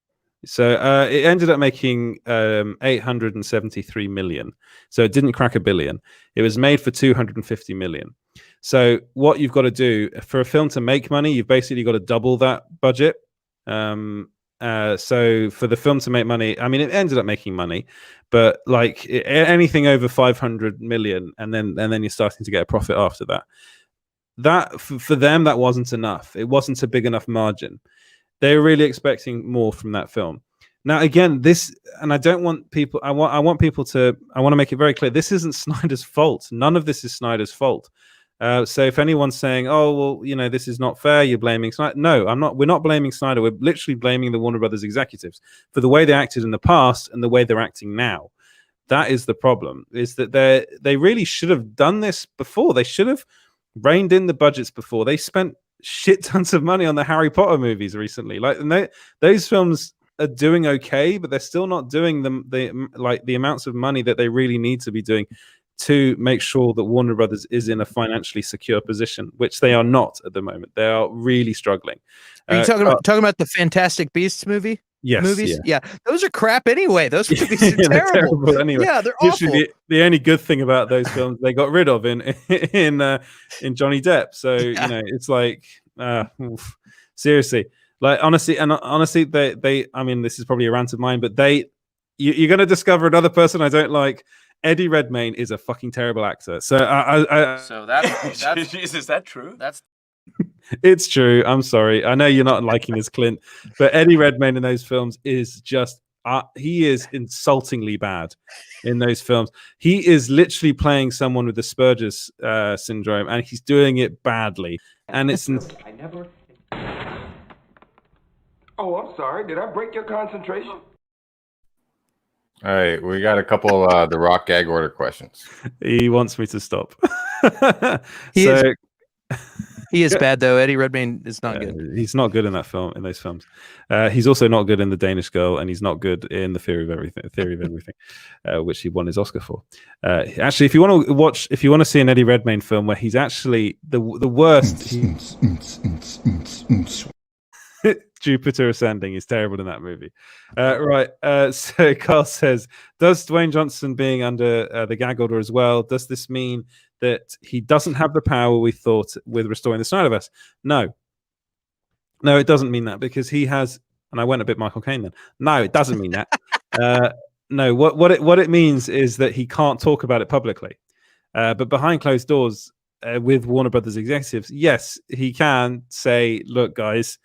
So it ended up making 873 million. So it didn't crack a billion. It was made for 250 million. So what you've got to do for a film to make money, you've basically got to double that budget. So for the film to make money, I mean, it ended up making money, but anything over 500 million, and then you're starting to get a profit after that. That for them, that wasn't enough. It wasn't a big enough margin. They were really expecting more from that film. Now, again, and I don't want people. I want to make it very clear. This isn't Snyder's fault. None of this is Snyder's fault. So if anyone's saying, "Oh, well, this is not fair," you're blaming Snyder. No, I'm not. We're not blaming Snyder. We're literally blaming the Warner Brothers executives for the way they acted in the past and the way they're acting now. That is the problem. Is that they really should have done this before. They should have reined in the budgets before. They spent shit tons of money on the Harry Potter movies recently. Those films are doing okay, but they're still not doing the amounts of money that they really need to be doing to make sure that Warner Brothers is in a financially secure position, which they are not at the moment. They are really struggling. Are you talking about the Fantastic Beasts movie? Yes, movies? Yeah, those are crap anyway. Those movies are they're terrible. terrible anyway. Yeah, they're Literally, awful. the only good thing about those films they got rid of in Johnny Depp. So you know, it's like oof. Seriously, like honestly, they. I mean, this is probably a rant of mine, but you're going to discover another person I don't like. Eddie Redmayne is a fucking terrible actor. So that's is that true? That's it's true. I'm sorry. I know you're not liking his Clint, but Eddie Redmayne in those films is just he is insultingly bad in those films. He is literally playing someone with Asperger's syndrome, and he's doing it badly. And it's I never. Oh, I'm sorry. Did I break your concentration? All right, we got a couple the Rock gag order questions. He wants me to stop. He is bad though. Eddie Redmayne is not good. He's not good in that film. In those films, he's also not good in The Danish Girl, and he's not good in The Theory of Everything, which he won his Oscar for. Actually, if you want to see an Eddie Redmayne film where he's actually the worst. Jupiter Ascending is terrible in that movie. Right. So Carl says, does Dwayne Johnson being under the gag order as well, does this mean that he doesn't have the power we thought with restoring the Snyderverse? No, it doesn't mean that, because he has, and I went a bit Michael Caine then. No, it doesn't mean that. No, what it means is that he can't talk about it publicly. But behind closed doors with Warner Brothers executives, yes, he can say, look, guys,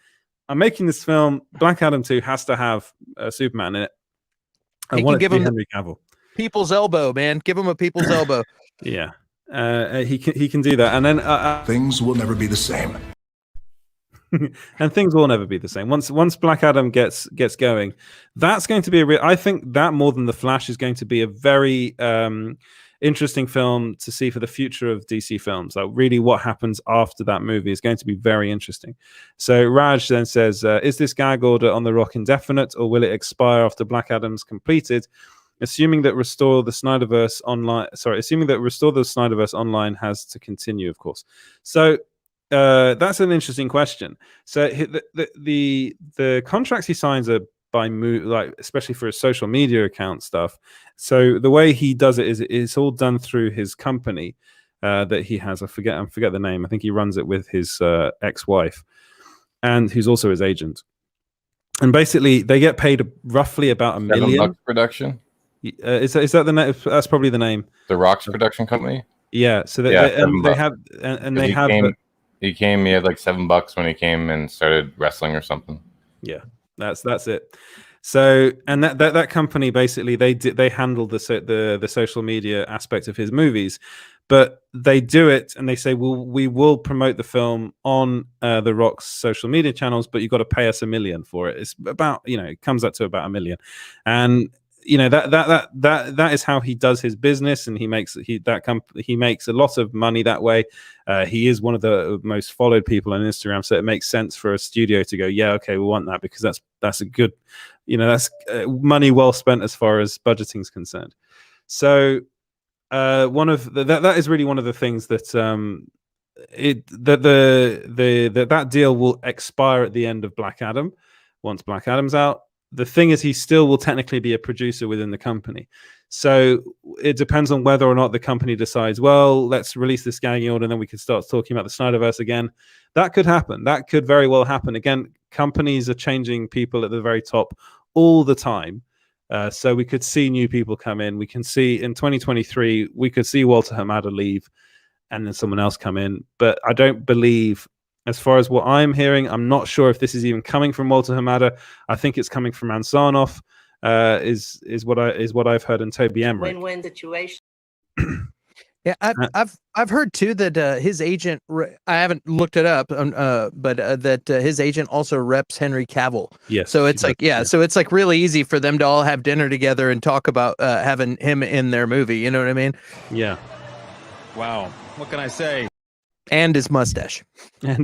I'm making this film. Black Adam 2 has to have Superman in it. I want it to be Henry Cavill. People's elbow, man. Give him a people's elbow. Yeah. He can do that. And then things will never be the same. And things will never be the same. Once Black Adam gets going, that's going to be I think that more than The Flash is going to be a very interesting film to see for the future of DC films. Like really what happens after that movie is going to be very interesting. So Raj then says, is this gag order on The Rock indefinite, or will it expire after Black Adam's completed? Assuming that Restore the Snyderverse Online has to continue, of course. So that's an interesting question. So the contracts he signs are by like especially for his social media account stuff. So the way he does it is it's all done through his company that he has. I forget the name. I think he runs it with his ex-wife, and who's also his agent. And basically, they get paid roughly about $1 million. Production. Is that the name? That's probably the name. The Rock's production company. Yeah. So they have. He came. He had like $7 when he came and started wrestling or something. Yeah. That's it. So, and that company basically they handle the social media aspect of his movies, but they do it and they say, well, we will promote the film on The Rock's social media channels, but you've got to pay us $1 million for it. It's about, it comes up to about $1 million, and that is how he does his business, and he makes a lot of money that way. He is one of the most followed people on Instagram, so it makes sense for a studio to go, yeah, okay, we want that, because that's a good, that's money well spent as far as budgeting is concerned. So that is really one of the things that that deal will expire at the end of Black Adam. Once Black Adam's out, the thing is, he still will technically be a producer within the company. So it depends on whether or not the company decides, well, let's release this gagging order and then we can start talking about the Snyderverse again. That could happen. That could very well happen. Again, companies are changing people at the very top all the time. So we could see new people come in. We can see in 2023, we could see Walter Hamada leave and then someone else come in. But I don't believe, as far as what I'm hearing, I'm not sure if this is even coming from Walter Hamada. I think it's coming from Ansanoff, is what I've heard, and Toby Emmerich. Win-win situation. Yeah, I've heard too that his agent. I haven't looked it up, but that his agent also reps Henry Cavill. Yes. So it's so it's like really easy for them to all have dinner together and talk about having him in their movie. You know what I mean? Yeah. Wow. What can I say? And his mustache. Yeah.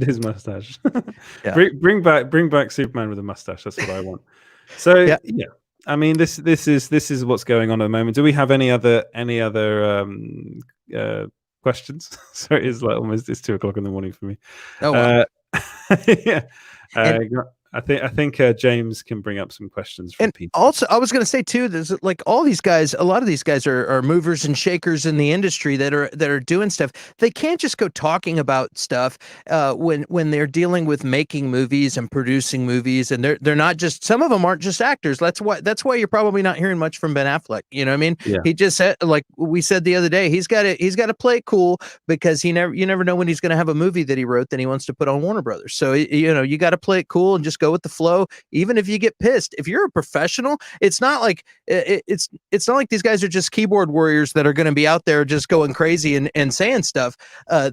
Bring back Superman with a mustache. That's what I want. So yeah. I mean, this is what's going on at the moment. Do we have any other questions? Sorry, it's like almost 2:00 in the morning for me. Oh, wow. Yeah. I think James can bring up some questions from people. Also, I was going to say too, there's like all these guys. A lot of these guys are movers and shakers in the industry that are doing stuff. They can't just go talking about stuff when they're dealing with making movies and producing movies, and they're not just. Some of them aren't just actors. That's why you're probably not hearing much from Ben Affleck. You know what I mean? Yeah. He just said, like we said the other day, he's got to play it cool because you never know when he's going to have a movie that he wrote that he wants to put on Warner Brothers. So you got to play it cool and just go with the flow, even if you get pissed. If you're a professional, it's not like it's not like these guys are just keyboard warriors that are going to be out there just going crazy and saying stuff.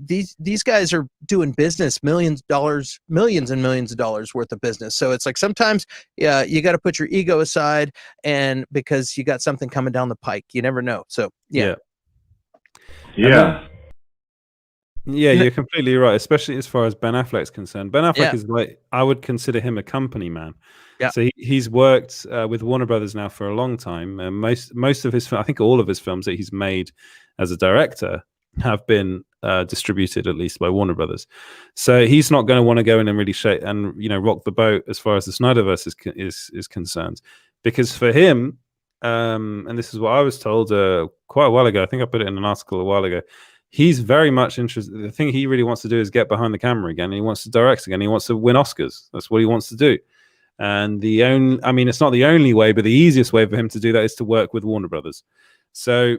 These guys are doing business, millions and millions of dollars worth of business. So it's like sometimes you got to put your ego aside, and because you got something coming down the pike, you never know. So yeah. Yeah, you're completely right, especially as far as Ben Affleck's concerned. Ben Affleck is like, I would consider him a company man. Yeah. So he's worked with Warner Brothers now for a long time. Most of his, I think all of his films that he's made as a director have been distributed at least by Warner Brothers. So he's not going to want to go in and really shake and rock the boat as far as the Snyderverse is concerned, because for him, and this is what I was told quite a while ago. I think I put it in an article a while ago. He's very much interested. The thing he really wants to do is get behind the camera again. And he wants to direct again. He wants to win Oscars. That's what he wants to do. And it's not the only way, but the easiest way for him to do that is to work with Warner Brothers. So,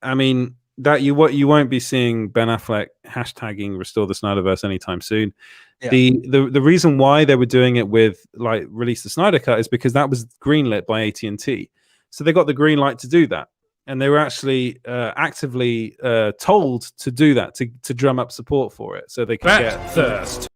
I mean, that you won't be seeing Ben Affleck hashtagging Restore the Snyderverse anytime soon. Yeah. The reason why they were doing it with like release the Snyder Cut is because that was greenlit by AT&T. So they got the green light to do that. And they were actually actively told to do that, to drum up support for it, so they can get thirst.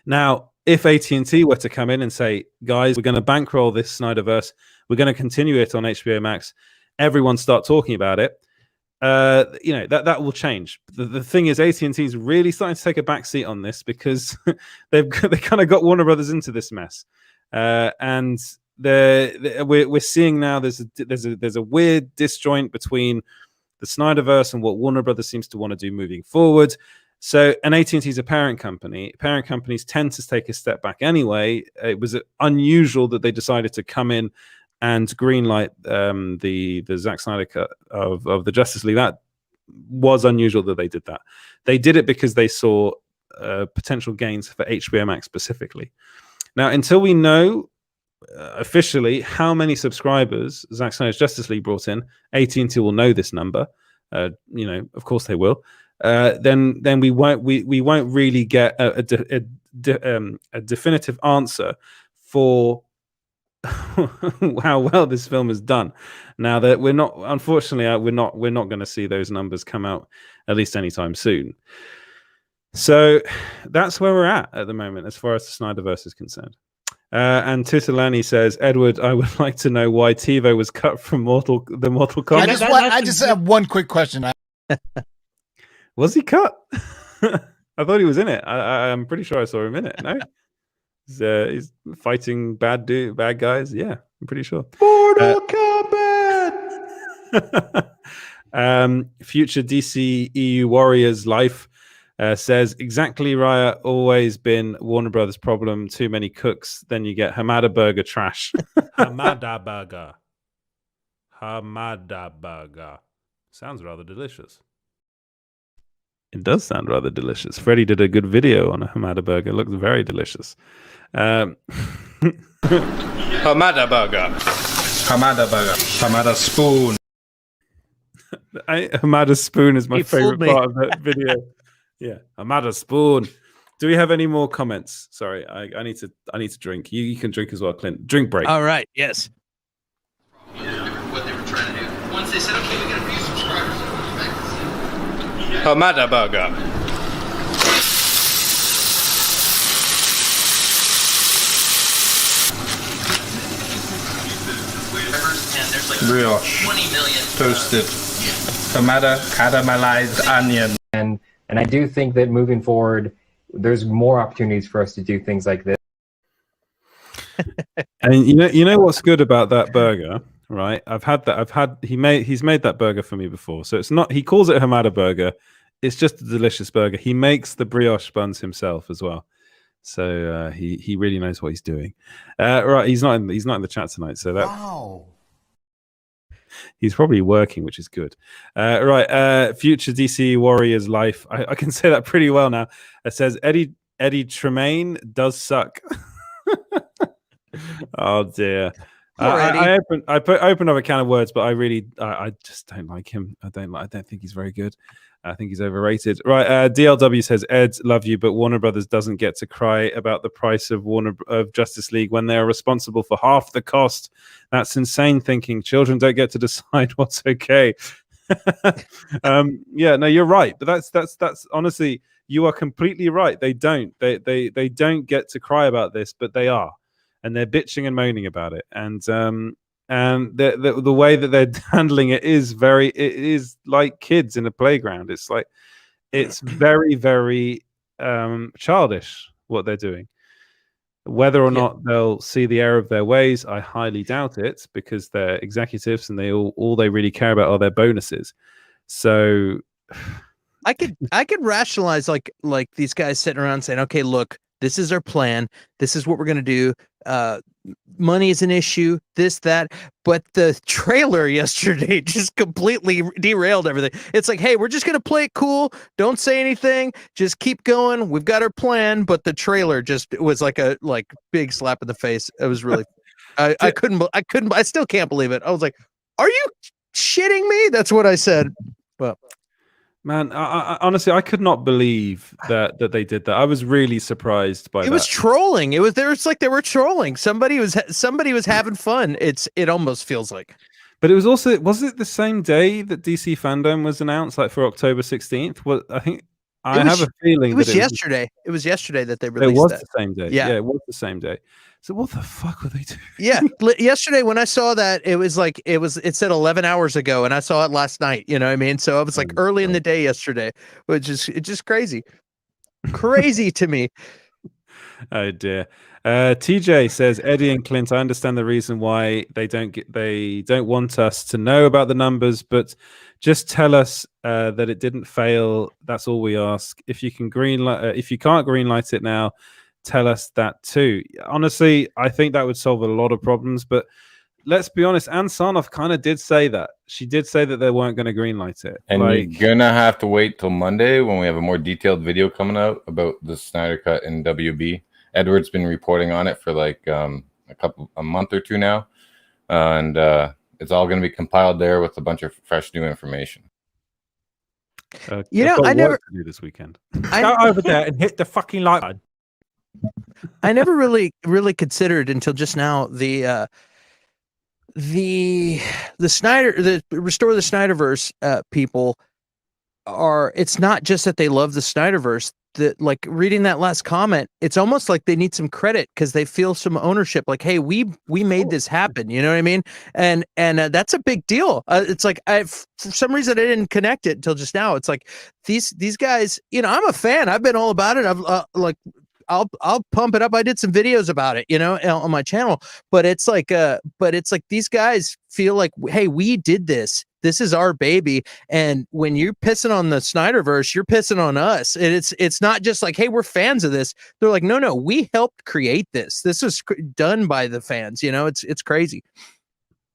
Now, if AT&T were to come in and say, guys, we're going to bankroll this Snyderverse, we're going to continue it on HBO Max, everyone start talking about it, that will change. The thing is, AT&T is really starting to take a back seat on this because they kind of got Warner Brothers into this mess, and we're seeing now there's a weird disjoint between the Snyderverse and what Warner Brothers seems to want to do moving forward. So, and AT&T is a parent company. Parent companies tend to take a step back anyway. It was unusual that they decided to come in and greenlight the Zack Snyder cut of the Justice League. That was unusual that they did that. They did it because they saw potential gains for HBO Max specifically. Now, until we know officially how many subscribers Zack Snyder's Justice League brought in, AT&T will know this number. Of course they will. Then we won't really get a definitive answer for how well this film is done. Now that we're not going to see those numbers come out at least anytime soon. So that's where we're at the moment as far as the Snyderverse is concerned. And Tutalani says, Edward, I would like to know why TiVo was cut from Mortal Kombat. I just have one quick question. Was he cut? I thought he was in it. I'm pretty sure I saw him in it. No, he's fighting bad guys. Yeah, I'm pretty sure. Mortal Kombat. Future DC EU Warriors Life says, exactly, Raya, always been Warner Brothers' problem. Too many cooks, then you get Hamada Burger trash. Hamada Burger. Sounds rather delicious. It does sound rather delicious. Freddie did a good video on a Hamada Burger. It looks very delicious. Hamada Burger. Hamada Burger. Hamada Spoon. Hamada Spoon is my favorite part of that video. Yeah, Hamada Spoon. Do we have any more comments? Sorry, I need to drink. You can drink as well, Clint. Drink break. All right. Yes. What they were trying to do. Once they said, okay, we got a few subscribers. Hamada Burger. And there's like Brioche. 20 million Toasted. Hamada caramelized onion. And I do think that moving forward, there's more opportunities for us to do things like this. And you know what's good about that burger, right? I've had that. He's made that burger for me before. So it's not. He calls it Hamada burger. It's just a delicious burger. He makes the brioche buns himself as well. So he really knows what he's doing. Right, he's not in the chat tonight. So that. Wow. He's probably working, which is good. Right, future DC Warriors life. I can say that pretty well now. It says Eddie Tremaine does suck. Oh dear. I opened up a can of words, but I just don't like him. I don't think he's very good. I think he's overrated. Right, DLW says, Ed, love you, but Warner Brothers doesn't get to cry about the price of Justice League when they are responsible for half the cost. That's insane thinking. Children don't get to decide what's okay. Yeah, no, you're right. But that's honestly, you are completely right. They don't. They don't get to cry about this, but they are. And they're bitching and moaning about it. And the way that they're handling it is like kids in a playground. It's very, very childish what they're doing. Whether or not they'll see the error of their ways, I highly doubt it, because they're executives and they all they really care about are their bonuses. So I could rationalize like these guys sitting around saying, okay, look, this is our plan. This is what we're going to do. Money is an issue, this, that. But the trailer yesterday just completely derailed everything. It's like, hey, we're just going to play it cool. Don't say anything. Just keep going. We've got our plan. But the trailer just was like a big slap in the face. It was really, I still can't believe it. I was like, are you shitting me? That's what I said. Well, Man, I honestly, I could not believe that they did that. I was really surprised by that. It was trolling. It was like they were trolling. Somebody was having fun. It almost feels like. But it was also, was it the same day that DC Fandom was announced, like for October 16th? Well, I think I have a feeling it was yesterday. It was yesterday that they released. It was that. the same day. Yeah, it was the same day. So what the fuck were they doing? Yeah, yesterday when I saw that, it said 11 hours ago, and I saw it last night. You know what I mean? So I was like early in the day yesterday, which is just crazy to me. Oh dear. TJ says, Eddie and Clint, I understand the reason why they don't want us to know about the numbers, but just tell us that it didn't fail. That's all we ask. If you can't greenlight it now, tell us that too. Honestly, I think that would solve a lot of problems, but let's be honest, Ann Sarnoff kind of did say that. She did say that they weren't going to greenlight it. And you're gonna have to wait till Monday when we have a more detailed video coming out about the Snyder Cut in WB. Edward's been reporting on it for like a month or two now, and it's all going to be compiled there with a bunch of fresh new information. I never do this weekend. Go over there and hit the fucking like button. I never really considered until just now the Restore the Snyderverse people are. It's not just that they love the Snyderverse. That, like, reading that last comment, it's almost like they need some credit because they feel some ownership. Like, hey, we made this happen. You know what I mean? And that's a big deal. It's like for some reason I didn't connect it until just now. It's like these guys. You know, I'm a fan. I've been all about it. I've I'll pump it up. I did some videos about it, you know, on my channel. But it's like these guys feel like, hey, we did this. This is our baby. And when you're pissing on the Snyderverse, you're pissing on us. And it's not just like, hey, we're fans of this. They're like, no, we helped create this. This was done by the fans. You know, it's crazy.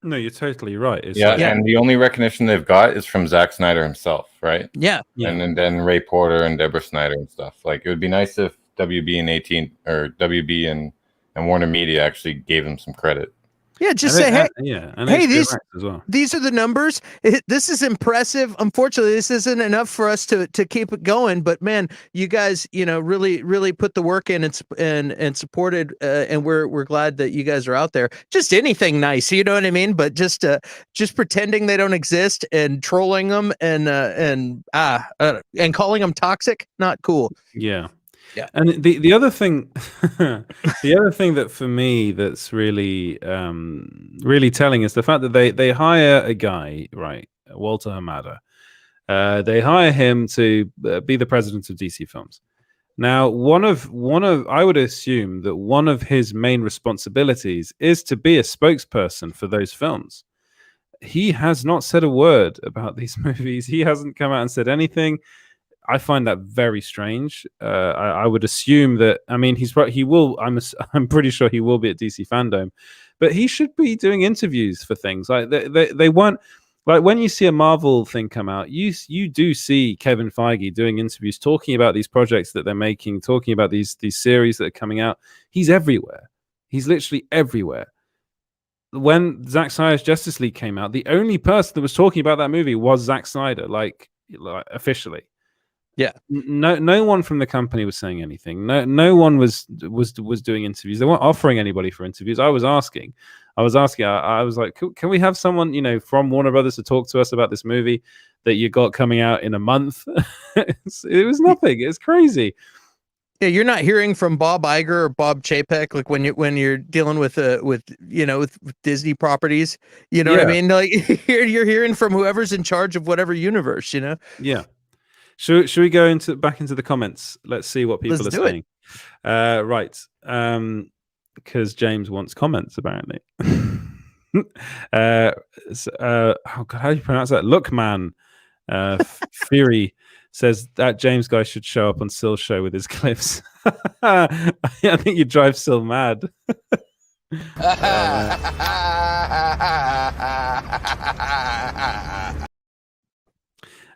No, you're totally right. And the only recognition they've got is from Zack Snyder himself, right? Yeah. And then Ray Porter and Deborah Snyder and stuff. Like, it would be nice if WB and AT&T or WB and Warner Media actually gave him some credit. Yeah, just say, hey, hey, these are the numbers. This is impressive. Unfortunately, this isn't enough for us to keep it going. But man, you guys, you know, really put the work in and supported, and we're glad that you guys are out there. Just anything nice, you know what I mean? But just pretending they don't exist and trolling them and calling them toxic, not cool. Yeah. Yeah, and the other thing, that for me that's really telling is the fact that they hire a guy, right, Walter Hamada. They hire him to be the president of DC Films, Now, one of I would assume that one of his main responsibilities is to be a spokesperson for those films. He has not said a word about these movies. He hasn't come out and said anything. I find that very strange. I would assume that. I mean, he will. I'm pretty sure he will be at DC Fandom, but he should be doing interviews for things like they weren't. Like when you see a Marvel thing come out, you do see Kevin Feige doing interviews, talking about these projects that they're making, talking about these series that are coming out. He's everywhere. He's literally everywhere. When Zack Snyder's Justice League came out, the only person that was talking about that movie was Zack Snyder, like officially. Yeah. No one from the company was saying anything. No one was doing interviews. They weren't offering anybody for interviews. I was asking. I was like, can we have someone, from Warner Brothers to talk to us about this movie that you got coming out in a month? It was nothing. It's crazy. Yeah, you're not hearing from Bob Iger or Bob Chapek like when you're dealing with Disney properties. You know what I mean? Like you're hearing from whoever's in charge of whatever universe. Yeah. Should we go back into the comments? Let's see what people are saying. Right. Because James wants comments apparently. Oh God, how do you pronounce that? Look, man. Fury says that James guy should show up on Sill's show with his clips. I think you drive Sill mad.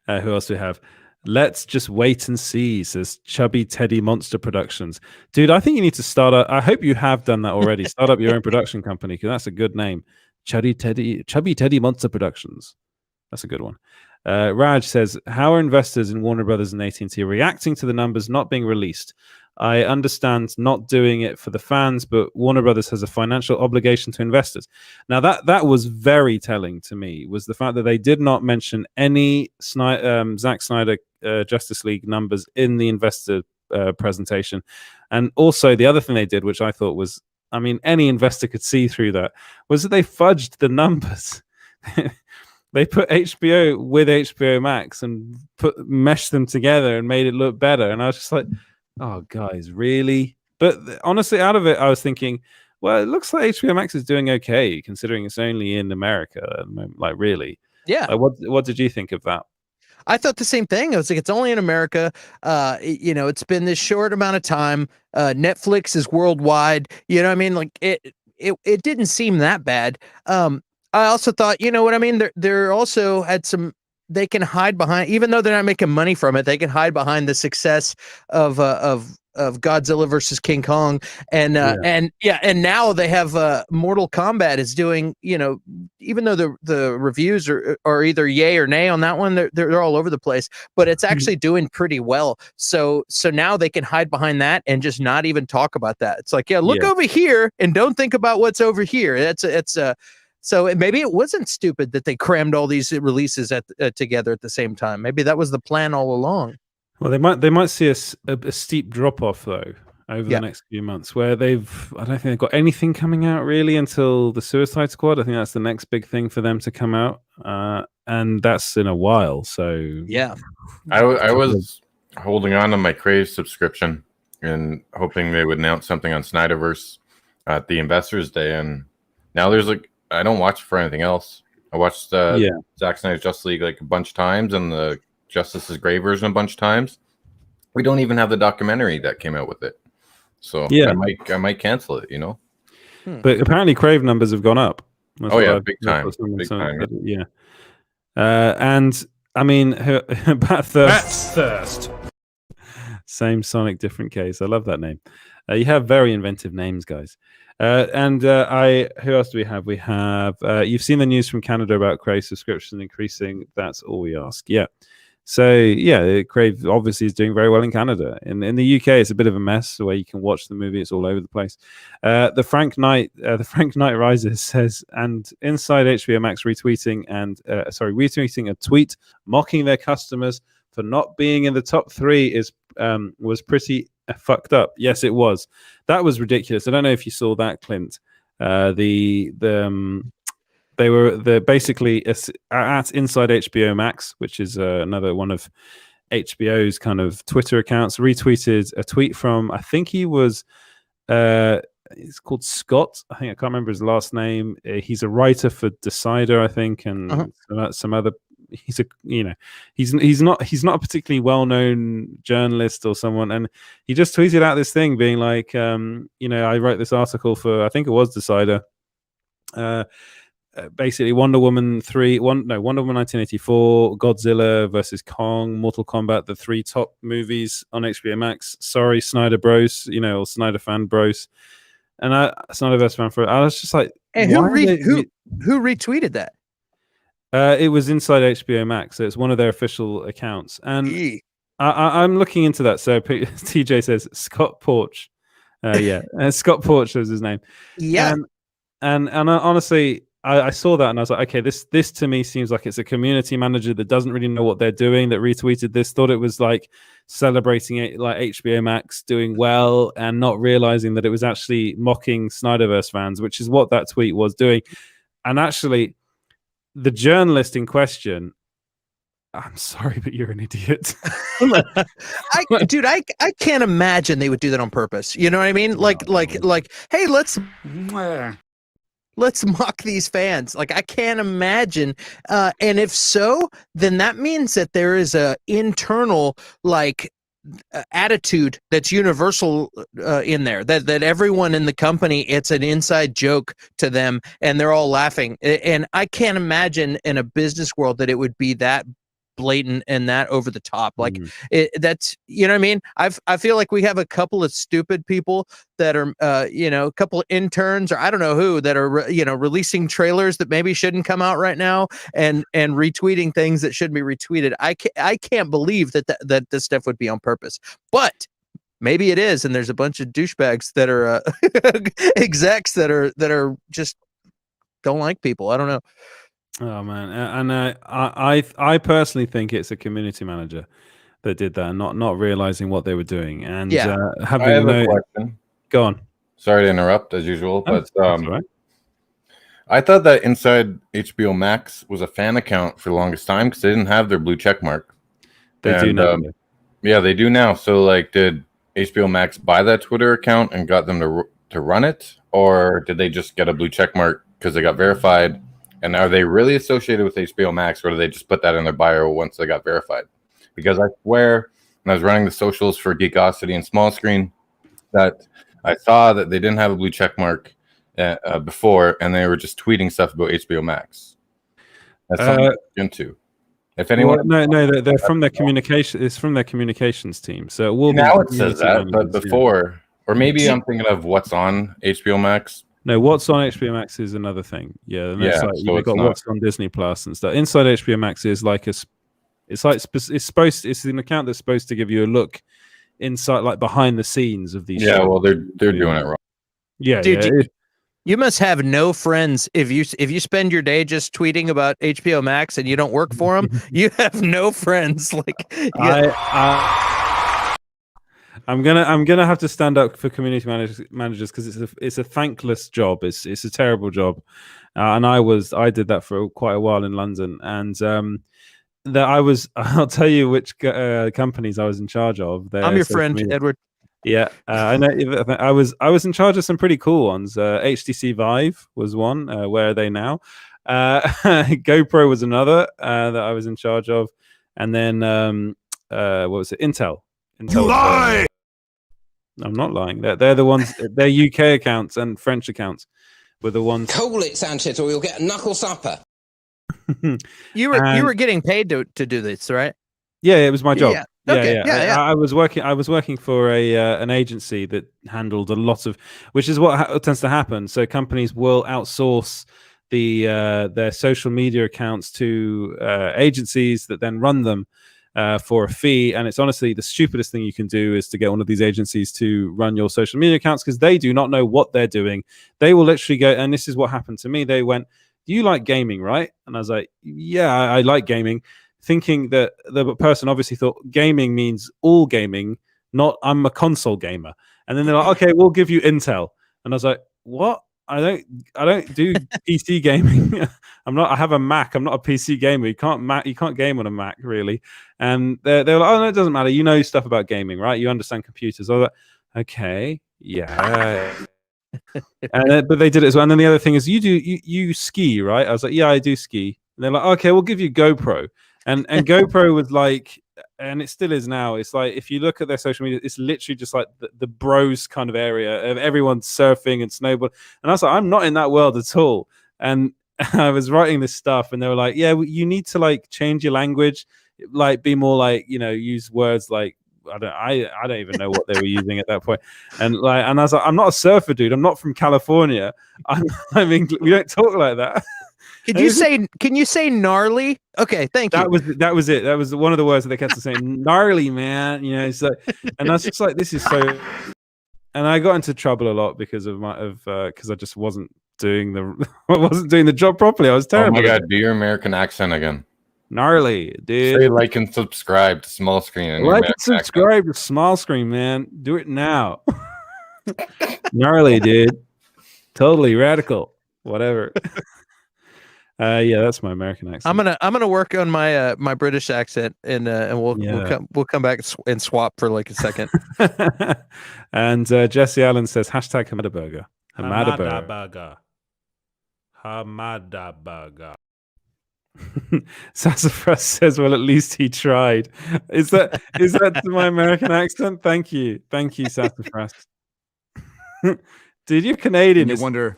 Who else do we have? Let's just wait and see, says Chubby Teddy Monster Productions. Dude, I think you need to start up. I hope you have done that already. Start up your own production company because that's a good name. Chubby Teddy Monster Productions. That's a good one. Raj says, how are investors in Warner Brothers and AT&T reacting to the numbers not being released? I understand not doing it for the fans, but Warner Brothers has a financial obligation to investors. Now, that was very telling to me, was the fact that they did not mention any Zack Snyder Justice League numbers in the investor presentation. And also the other thing they did, which I thought was, I mean, any investor could see through that, was that they fudged the numbers. They put HBO with HBO Max and meshed them together and made it look better. And I was just like, oh, guys, really? But honestly, out of it, I was thinking, well, it looks like HBO Max is doing okay, considering it's only in America at the moment. Like, really? Yeah. Like, what did you think of that? I thought the same thing. I was like, it's only in America. It's been this short amount of time. Netflix is worldwide. You know what I mean? Like, it didn't seem that bad. I also thought, you know what I mean? They're also had some. They can hide behind, even though they're not making money from it. They can hide behind the success of Godzilla versus King Kong, and now they have Mortal Kombat is doing. Even though the reviews are either yay or nay on that one, they're all over the place. But it's actually doing pretty well. So now they can hide behind that and just not even talk about that. It's like, look over here and don't think about what's over here. So maybe it wasn't stupid that they crammed all these releases together at the same time. Maybe that was the plan all along. Well, they might see a steep drop off though over the next few months, where I don't think they've got anything coming out really until the Suicide Squad. I think that's the next big thing for them to come out, and that's in a while. So yeah, I was holding on to my Crave subscription and hoping they would announce something on Snyderverse at the Investors Day, and now there's I don't watch it for anything else. I watched Zack Snyder Justice League like a bunch of times and the Justice is Gray version a bunch of times. We don't even have the documentary that came out with it. So I might cancel it, But apparently Crave numbers have gone up. That's big time. Yeah. And I mean, Bat Thirst. Same Sonic, different case. I love that name. You have very inventive names, guys. Who else do we have? We have you've seen the news from Canada about Crave subscription increasing. That's all we ask. Yeah. So Crave obviously is doing very well in Canada. In the UK, it's a bit of a mess the way you can watch the movie. It's all over the place. The Frank Knight Rises says, and inside HBO Max retweeting a tweet mocking their customers for not being in the top 3 was pretty fucked up. Yes, it was. That was ridiculous. I don't know if you saw that, Clint. They were basically at Inside HBO Max, which is another one of HBO's kind of Twitter accounts, retweeted a tweet from, I think he was, it's called Scott. I can't remember his last name. He's a writer for Decider, I think, and some other. He's not a particularly well-known journalist or someone, and he just tweeted out this thing being like, I wrote this article for, I think it was Decider. Basically, Wonder Woman 1984, Godzilla versus Kong, Mortal Kombat, the 3 top movies on HBO Max. Sorry, Snyder Bros, or Snyder fan bros, and Snyderverse fan for. I was just like, hey, who retweeted that? It was inside HBO Max, so it's one of their official accounts, and I'm looking into that. So TJ says Scott Porch, Scott Porch was his name. Yeah, and honestly, I saw that and I was like, okay, this to me seems like it's a community manager that doesn't really know what they're doing, that retweeted this, thought it was like celebrating it like HBO Max doing well, and not realizing that it was actually mocking Snyderverse fans, which is what that tweet was doing. And actually, the journalist in question, I'm sorry, but you're an idiot. I can't imagine they would do that on purpose. You know what I mean? Like, hey, let's mock these fans. Like, I can't imagine. And if so, then that means that there is a internal attitude that's universal in there. That everyone in the company, it's an inside joke to them, and they're all laughing. And I can't imagine in a business world that it would be that blatant and that over the top. That's, you know what I mean? I feel like we have a couple of stupid people that are a couple of interns, or I don't know who, that are releasing trailers that maybe shouldn't come out right now, and retweeting things that shouldn't be retweeted. I can't believe that this stuff would be on purpose, but maybe it is, and there's a bunch of douchebags that are execs that are just don't like people. I don't know. Oh man, and I personally think it's a community manager that did that, not realizing what they were doing, and having I have a question. Go on. Sorry to interrupt, as usual, but right. I thought that inside HBO Max was a fan account for the longest time because they didn't have their blue check mark. They do now. Yeah, they do now. So, did HBO Max buy that Twitter account and got them to run it, or did they just get a blue check mark because they got verified? And are they really associated with HBO Max, or do they just put that in their bio once they got verified? Because I swear, when I was running the socials for Geekosity and Small Screen, that I saw that they didn't have a blue check mark before, and they were just tweeting stuff about HBO Max. That's something to look into. If anyone, they're from their communication. It's from their communications team. So it will now it says that, but before, or maybe I'm thinking of what's on HBO Max. No, what's on HBO Max is another thing. Yeah, so you've got what's on Disney Plus and stuff. Inside HBO Max is it's an account that's supposed to give you a look inside, like behind the scenes of these. Yeah, shows. well, they're doing it wrong. Yeah, dude, you must have no friends if you spend your day just tweeting about HBO Max and you don't work for them. You have no friends. I'm gonna have to stand up for community managers because it's a thankless job. It's a terrible job, and I did that for quite a while in London, and I'll tell you which companies I was in charge of. I'm your friend, Edward. Yeah, I know. I was in charge of some pretty cool ones. HTC Vive was one. Where are they now? GoPro was another that I was in charge of, and then what was it? Intel. You lie! I'm not lying. They're the ones. Their UK accounts and French accounts were the ones. Call it, Sanchez, or you'll get a knuckle supper. You were getting paid to do this, right? Yeah, it was my job. Yeah. Okay. Yeah. I was working for an agency that handled a lot of, which is what tends to happen. So companies will outsource their social media accounts to agencies that then run them for a fee. And it's honestly the stupidest thing you can do is to get one of these agencies to run your social media accounts, because they do not know what they're doing. They will literally go, and this is what happened to me. They went, "Do you like gaming, right?" And I was like, "Yeah, I like gaming," thinking that the person obviously thought gaming means all gaming, not I'm a console gamer. And then they're like, "Okay, we'll give you Intel." And I was like, "What? I don't do PC gaming. I have a Mac. I'm not a PC gamer. You can't game on a Mac really. And they were like, oh no, it doesn't matter. You know stuff about gaming, right? You understand computers. I was like, okay, yeah. But they did it as well. And then the other thing is, you ski, right? I was like, yeah, I do ski. And they're like, okay, we'll give you GoPro. And GoPro was like, and it still is now. It's like if you look at their social media, it's literally just like the bros kind of area of everyone surfing and snowboard. And I was like, I'm not in that world at all. And I was writing this stuff, and they were like, yeah, you need to like change your language, like be more like, use words like I don't even know what they were using at that point. And I was like, I'm not a surfer, dude. I'm not from California. I mean, we don't talk like that. Can you say gnarly? Okay, thank you. That was it. That was one of the words that they kept saying. Gnarly, man. It's like, and I was just like, this is so. And I got into trouble a lot because because I just wasn't doing the job properly. I was terrible. Oh my god, do your American accent again. Gnarly, dude. Say like and subscribe to Small Screen. Like and subscribe to Small Screen, man. Do it now. Gnarly, dude. Totally radical. Whatever. Yeah, that's my American accent. I'm gonna work on my my British accent, and we'll come back and swap for like a second. And Jesse Allen says hashtag Hamada Burger. Hamada Burger. Hamada Burger. Sassafras says, well, at least he tried. Is that to my American accent? Thank you, Sassafras. Dude, you're Canadian. You wonder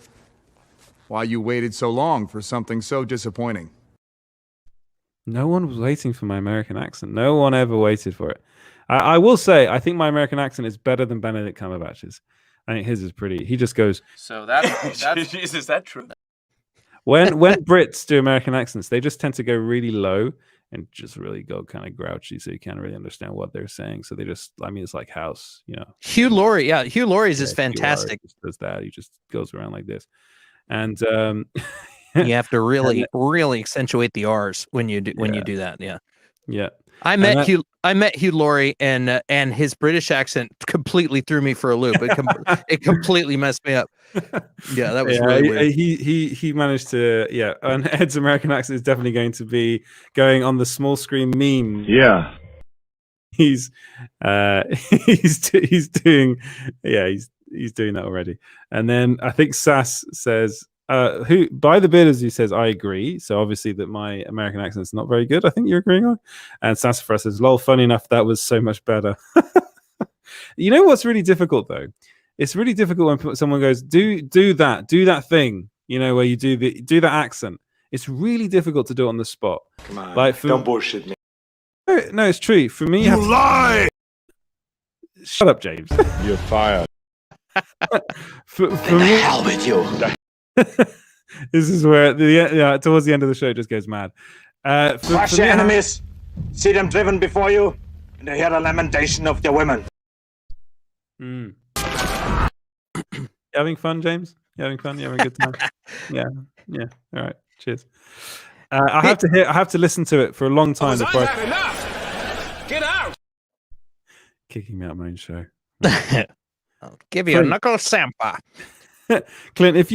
why you waited so long for something so disappointing. No one was waiting for my American accent. No one ever waited for it. I will say, I think my American accent is better than Benedict Cumberbatch's. I think his is pretty. He just goes. So that's is that true? When Brits do American accents, they just tend to go really low and just really go kind of grouchy, so you can't really understand what they're saying. So they just, it's like House, Hugh Laurie, yeah, Hugh Laurie's is fantastic. He just does that. He just goes around like this, and you have to really accentuate the R's when you do that. Yeah. I met Hugh Laurie, and his British accent completely threw me for a loop. It completely messed me up. Yeah, that was really weird. He managed to, and Ed's American accent is definitely going to be going on the Small Screen meme. Yeah. He's doing that already. And then I think Sass says, who by the bidders who says I agree. So obviously that my American accent is not very good. I think you're agreeing on. And Sassafras says, lol, funny enough, that was so much better. You know what's really difficult though? It's really difficult when someone goes, do that thing, where you do that accent. It's really difficult to do it on the spot. Come on, like don't bullshit me. No, it's true. For me, you lie. Shut up, James. You're fired. for me, hell with you. This is where towards the end of the show it just goes mad. Crush your enemies, see them driven before you, and hear the lamentation of their women. You having fun, James? You having fun? You having a good time? Yeah. All right. Cheers. I have to listen to it for a long time before I enough. Get out. Kicking me out of my own show. I'll give you a knuckle sampa. Clint, if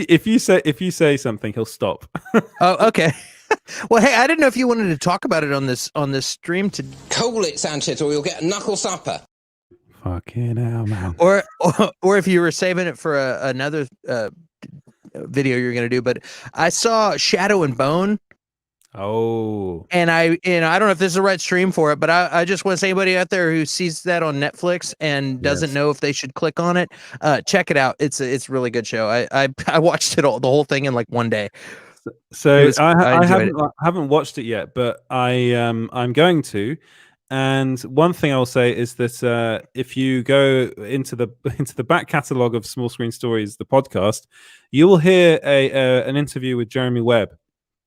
you say something, he'll stop. Oh, okay. Well, hey, I didn't know if you wanted to talk about it on this stream today. Call it, Sanchez, or you'll get a knuckle supper. Fucking hell, man. Or if you were saving it for another video you're going to do, but I saw Shadow and Bone. Oh. And I don't know if this is the right stream for it, but I just want to say anybody out there who sees that on Netflix and doesn't know if they should click on it, check it out. It's a really good show. I watched the whole thing in like one day. So I haven't watched it yet, but I'm going to. And one thing I'll say is that if you go into the back catalogue of Small Screen Stories, the podcast, you will hear an interview with Jeremy Webb.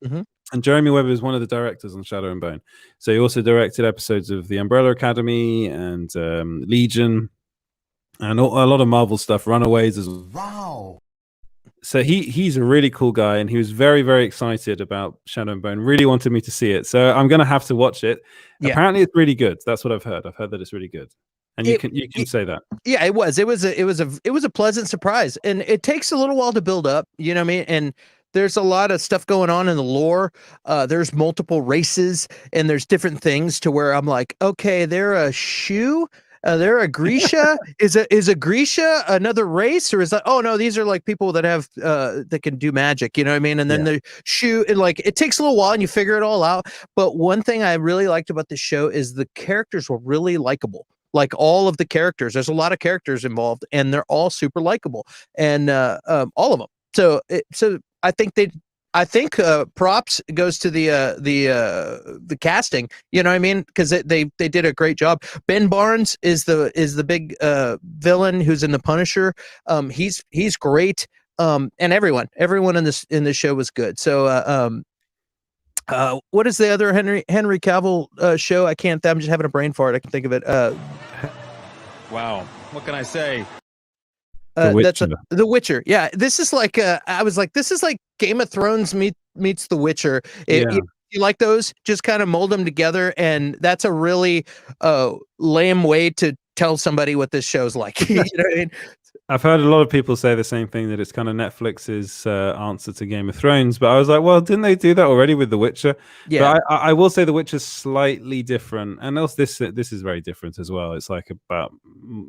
Mm-hmm. And Jeremy Webb is one of the directors on Shadow and Bone. So he also directed episodes of The Umbrella Academy and Legion and a lot of Marvel stuff, Runaways as well. Wow. So he's a really cool guy, and he was very, very excited about Shadow and Bone, really wanted me to see it. So I'm going to have to watch it. Yeah. Apparently it's really good. That's what I've heard. I've heard that it's really good. And you can say that. Yeah, it was a pleasant surprise, and it takes a little while to build up. You know what I mean? And there's a lot of stuff going on in the lore. There's multiple races, and there's different things to where I'm like, okay, they're a shoe. They're a Grisha. is a Grisha another race, or is that? Oh no, these are like people that have that can do magic. You know what I mean? And then the shoe, like it takes a little while, and you figure it all out. But one thing I really liked about this show is the characters were really likable. Like all of the characters, there's a lot of characters involved, and they're all super likable, and all of them. So I think props goes to the casting. You know what I mean? Because they did a great job. Ben Barnes is the big villain who's in the Punisher. He's great. And everyone in this show was good. So what is the other Henry Cavill show? I'm just having a brain fart. I can think of it. Wow. What can I say? That's The Witcher. Yeah, this is like I was like, this is like Game of Thrones meets The Witcher. You like those? Just kind of mold them together, and that's a really lame way to tell somebody what this show's like. You know what I mean? I've heard a lot of people say the same thing, that it's kind of Netflix's answer to Game of Thrones. But I was like, well, didn't they do that already with The Witcher? Yeah. But I will say The Witcher's slightly different. And also this is very different as well. It's like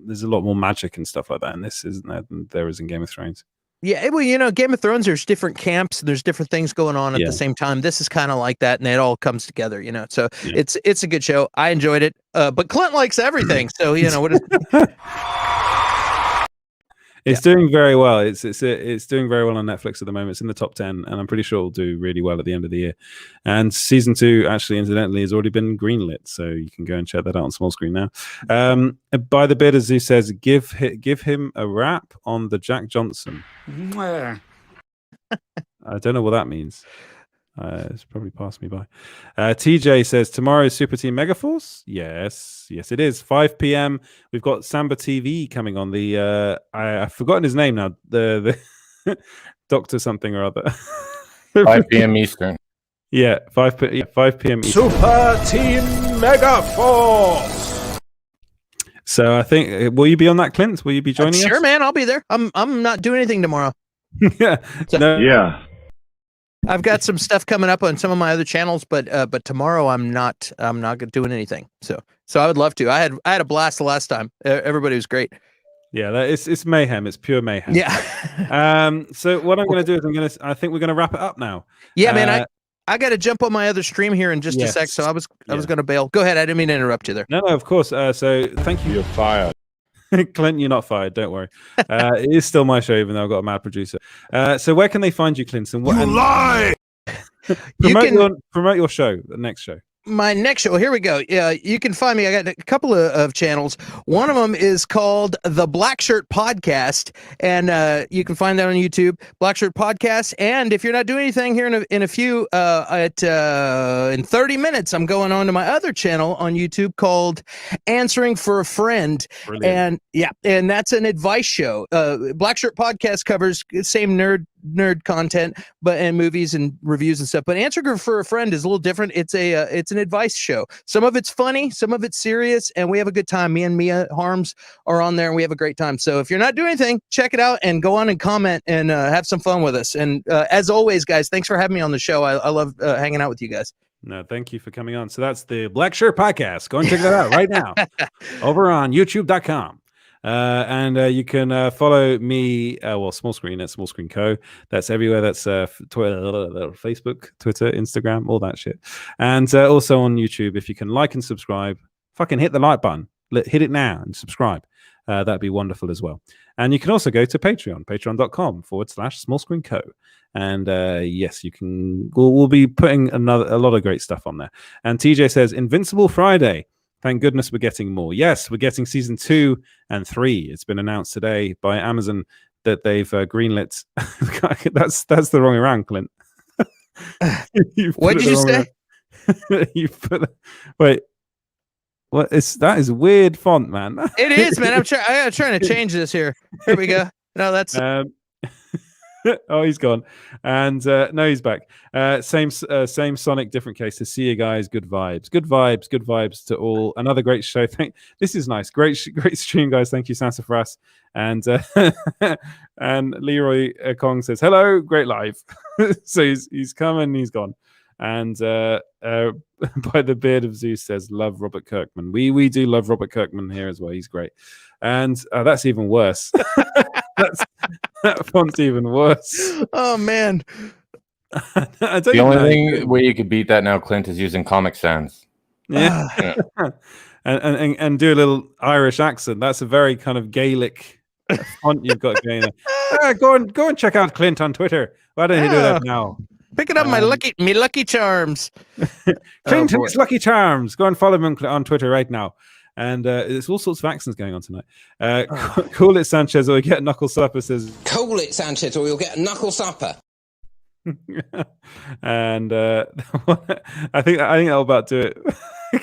there's a lot more magic and stuff like that. And this isn't than there is in Game of Thrones. Yeah, well, Game of Thrones, there's different camps, and there's different things going on at the same time. This is kind of like that, and it all comes together, So it's a good show. I enjoyed it. But Clint likes everything, so what is It's doing very well. It's doing very well on Netflix at the moment. It's in the top 10, and I'm pretty sure it'll do really well at the end of the year. And season 2, actually, incidentally, has already been greenlit, so you can go and check that out on small screen now. By the bid, as he says, give him a rap on the Jack Johnson. I don't know what that means. It's probably passed me by. TJ says, tomorrow's Super Team Megaforce? Yes, it is. 5 p.m. We've got Samba TV coming on. I've forgotten his name now. The Doctor something or other. 5 p.m. Eastern. Yeah, 5 p.m. Eastern. Super Team Megaforce. So I think, will you be on that, Clint? Will you be joining us? Sure, man. I'll be there. I'm not doing anything tomorrow. Yeah. I've got some stuff coming up on some of my other channels, but tomorrow I'm not doing anything. So I would love to. I had a blast the last time. Everybody was great. Yeah, it's mayhem. It's pure mayhem. Yeah. So what I'm going to do is I think we're going to wrap it up now. Yeah, man. I got to jump on my other stream here in just a sec. So I was going to bail. Go ahead. I didn't mean to interrupt you there. No, of course. So thank you. You're fired. Clint, you're not fired. Don't worry. It is still my show, even though I've got a mad producer. So where can they find you, Clint? And lie! Promote your show, the next show. My next show. Here we go. You can find me. I got a couple of channels. One of them is called the Black Shirt Podcast, and you can find that on YouTube. Black Shirt Podcast. And if you're not doing anything here in a few in 30 minutes, I'm going on to my other channel on YouTube called Answering for a Friend. Brilliant. And that's an advice show. Black Shirt Podcast covers same nerd content, and movies and reviews and stuff. But Answering for a Friend is a little different. It's an advice show. Some of it's funny, some of it's serious, and we have a good time. Me and Mia Harms are on there, and we have a great time. So if you're not doing anything, check it out and go on and comment and have some fun with us. And as always, guys, thanks for having me on the show. I love hanging out with you guys. No, thank you for coming on. So that's the Black Shirt Podcast. Go and check that out right now over on youtube.com. And you can follow me, Small Screen at Small Screen Co. That's everywhere. That's Twitter, Facebook, Twitter, Instagram, all that shit. And also on YouTube, if you can like and subscribe, fucking hit the like button. Hit it now and subscribe. That'd be wonderful as well. And you can also go to Patreon, patreon.com/Small Screen Co. And yes, you can. We'll be putting a lot of great stuff on there. And TJ says Invincible Friday. Thank goodness we're getting more. Yes, we're getting season 2 and 3. It's been announced today by Amazon that they've greenlit. That's the wrong way around, Clint. What did you say? Wait. What is that? Is weird font, man. It is, man. I'm trying to change this here. Here we go. No, that's Oh, he's gone. And no, he's back. Same Sonic, different cases. See you guys. Good vibes. Good vibes. Good vibes to all. Another great show. This is nice. Great stream, guys. Thank you, Sassafras. And and Leroy Kong says hello. Great live. So he's come and he's gone. And by the beard of Zeus says love Robert Kirkman. We do love Robert Kirkman here as well. He's great. And that's even worse. That font's even worse. Oh man. The only way you could beat that now, Clint, is using Comic Sans. Yeah. and do a little Irish accent. That's a very kind of Gaelic font you've got going there. Go and check out Clint on Twitter. Why don't you do that now? Picking up my lucky charms. Clint and his Lucky Charms. Go and follow him on Twitter right now. And there's all sorts of accents going on tonight. Call it Sanchez or you get Knuckle Supper says. Call it Sanchez or you'll get a knuckle supper. And I think that'll about do it.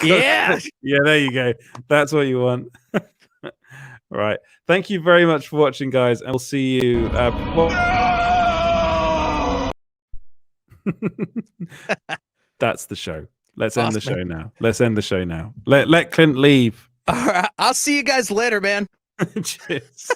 Yeah. Yeah, there you go. That's what you want. Right. Thank you very much for watching, guys, and we'll see you. That's the show. Let's end the show now. Let's end the show now. Let Clint leave. All right. I'll see you guys later, man. Cheers.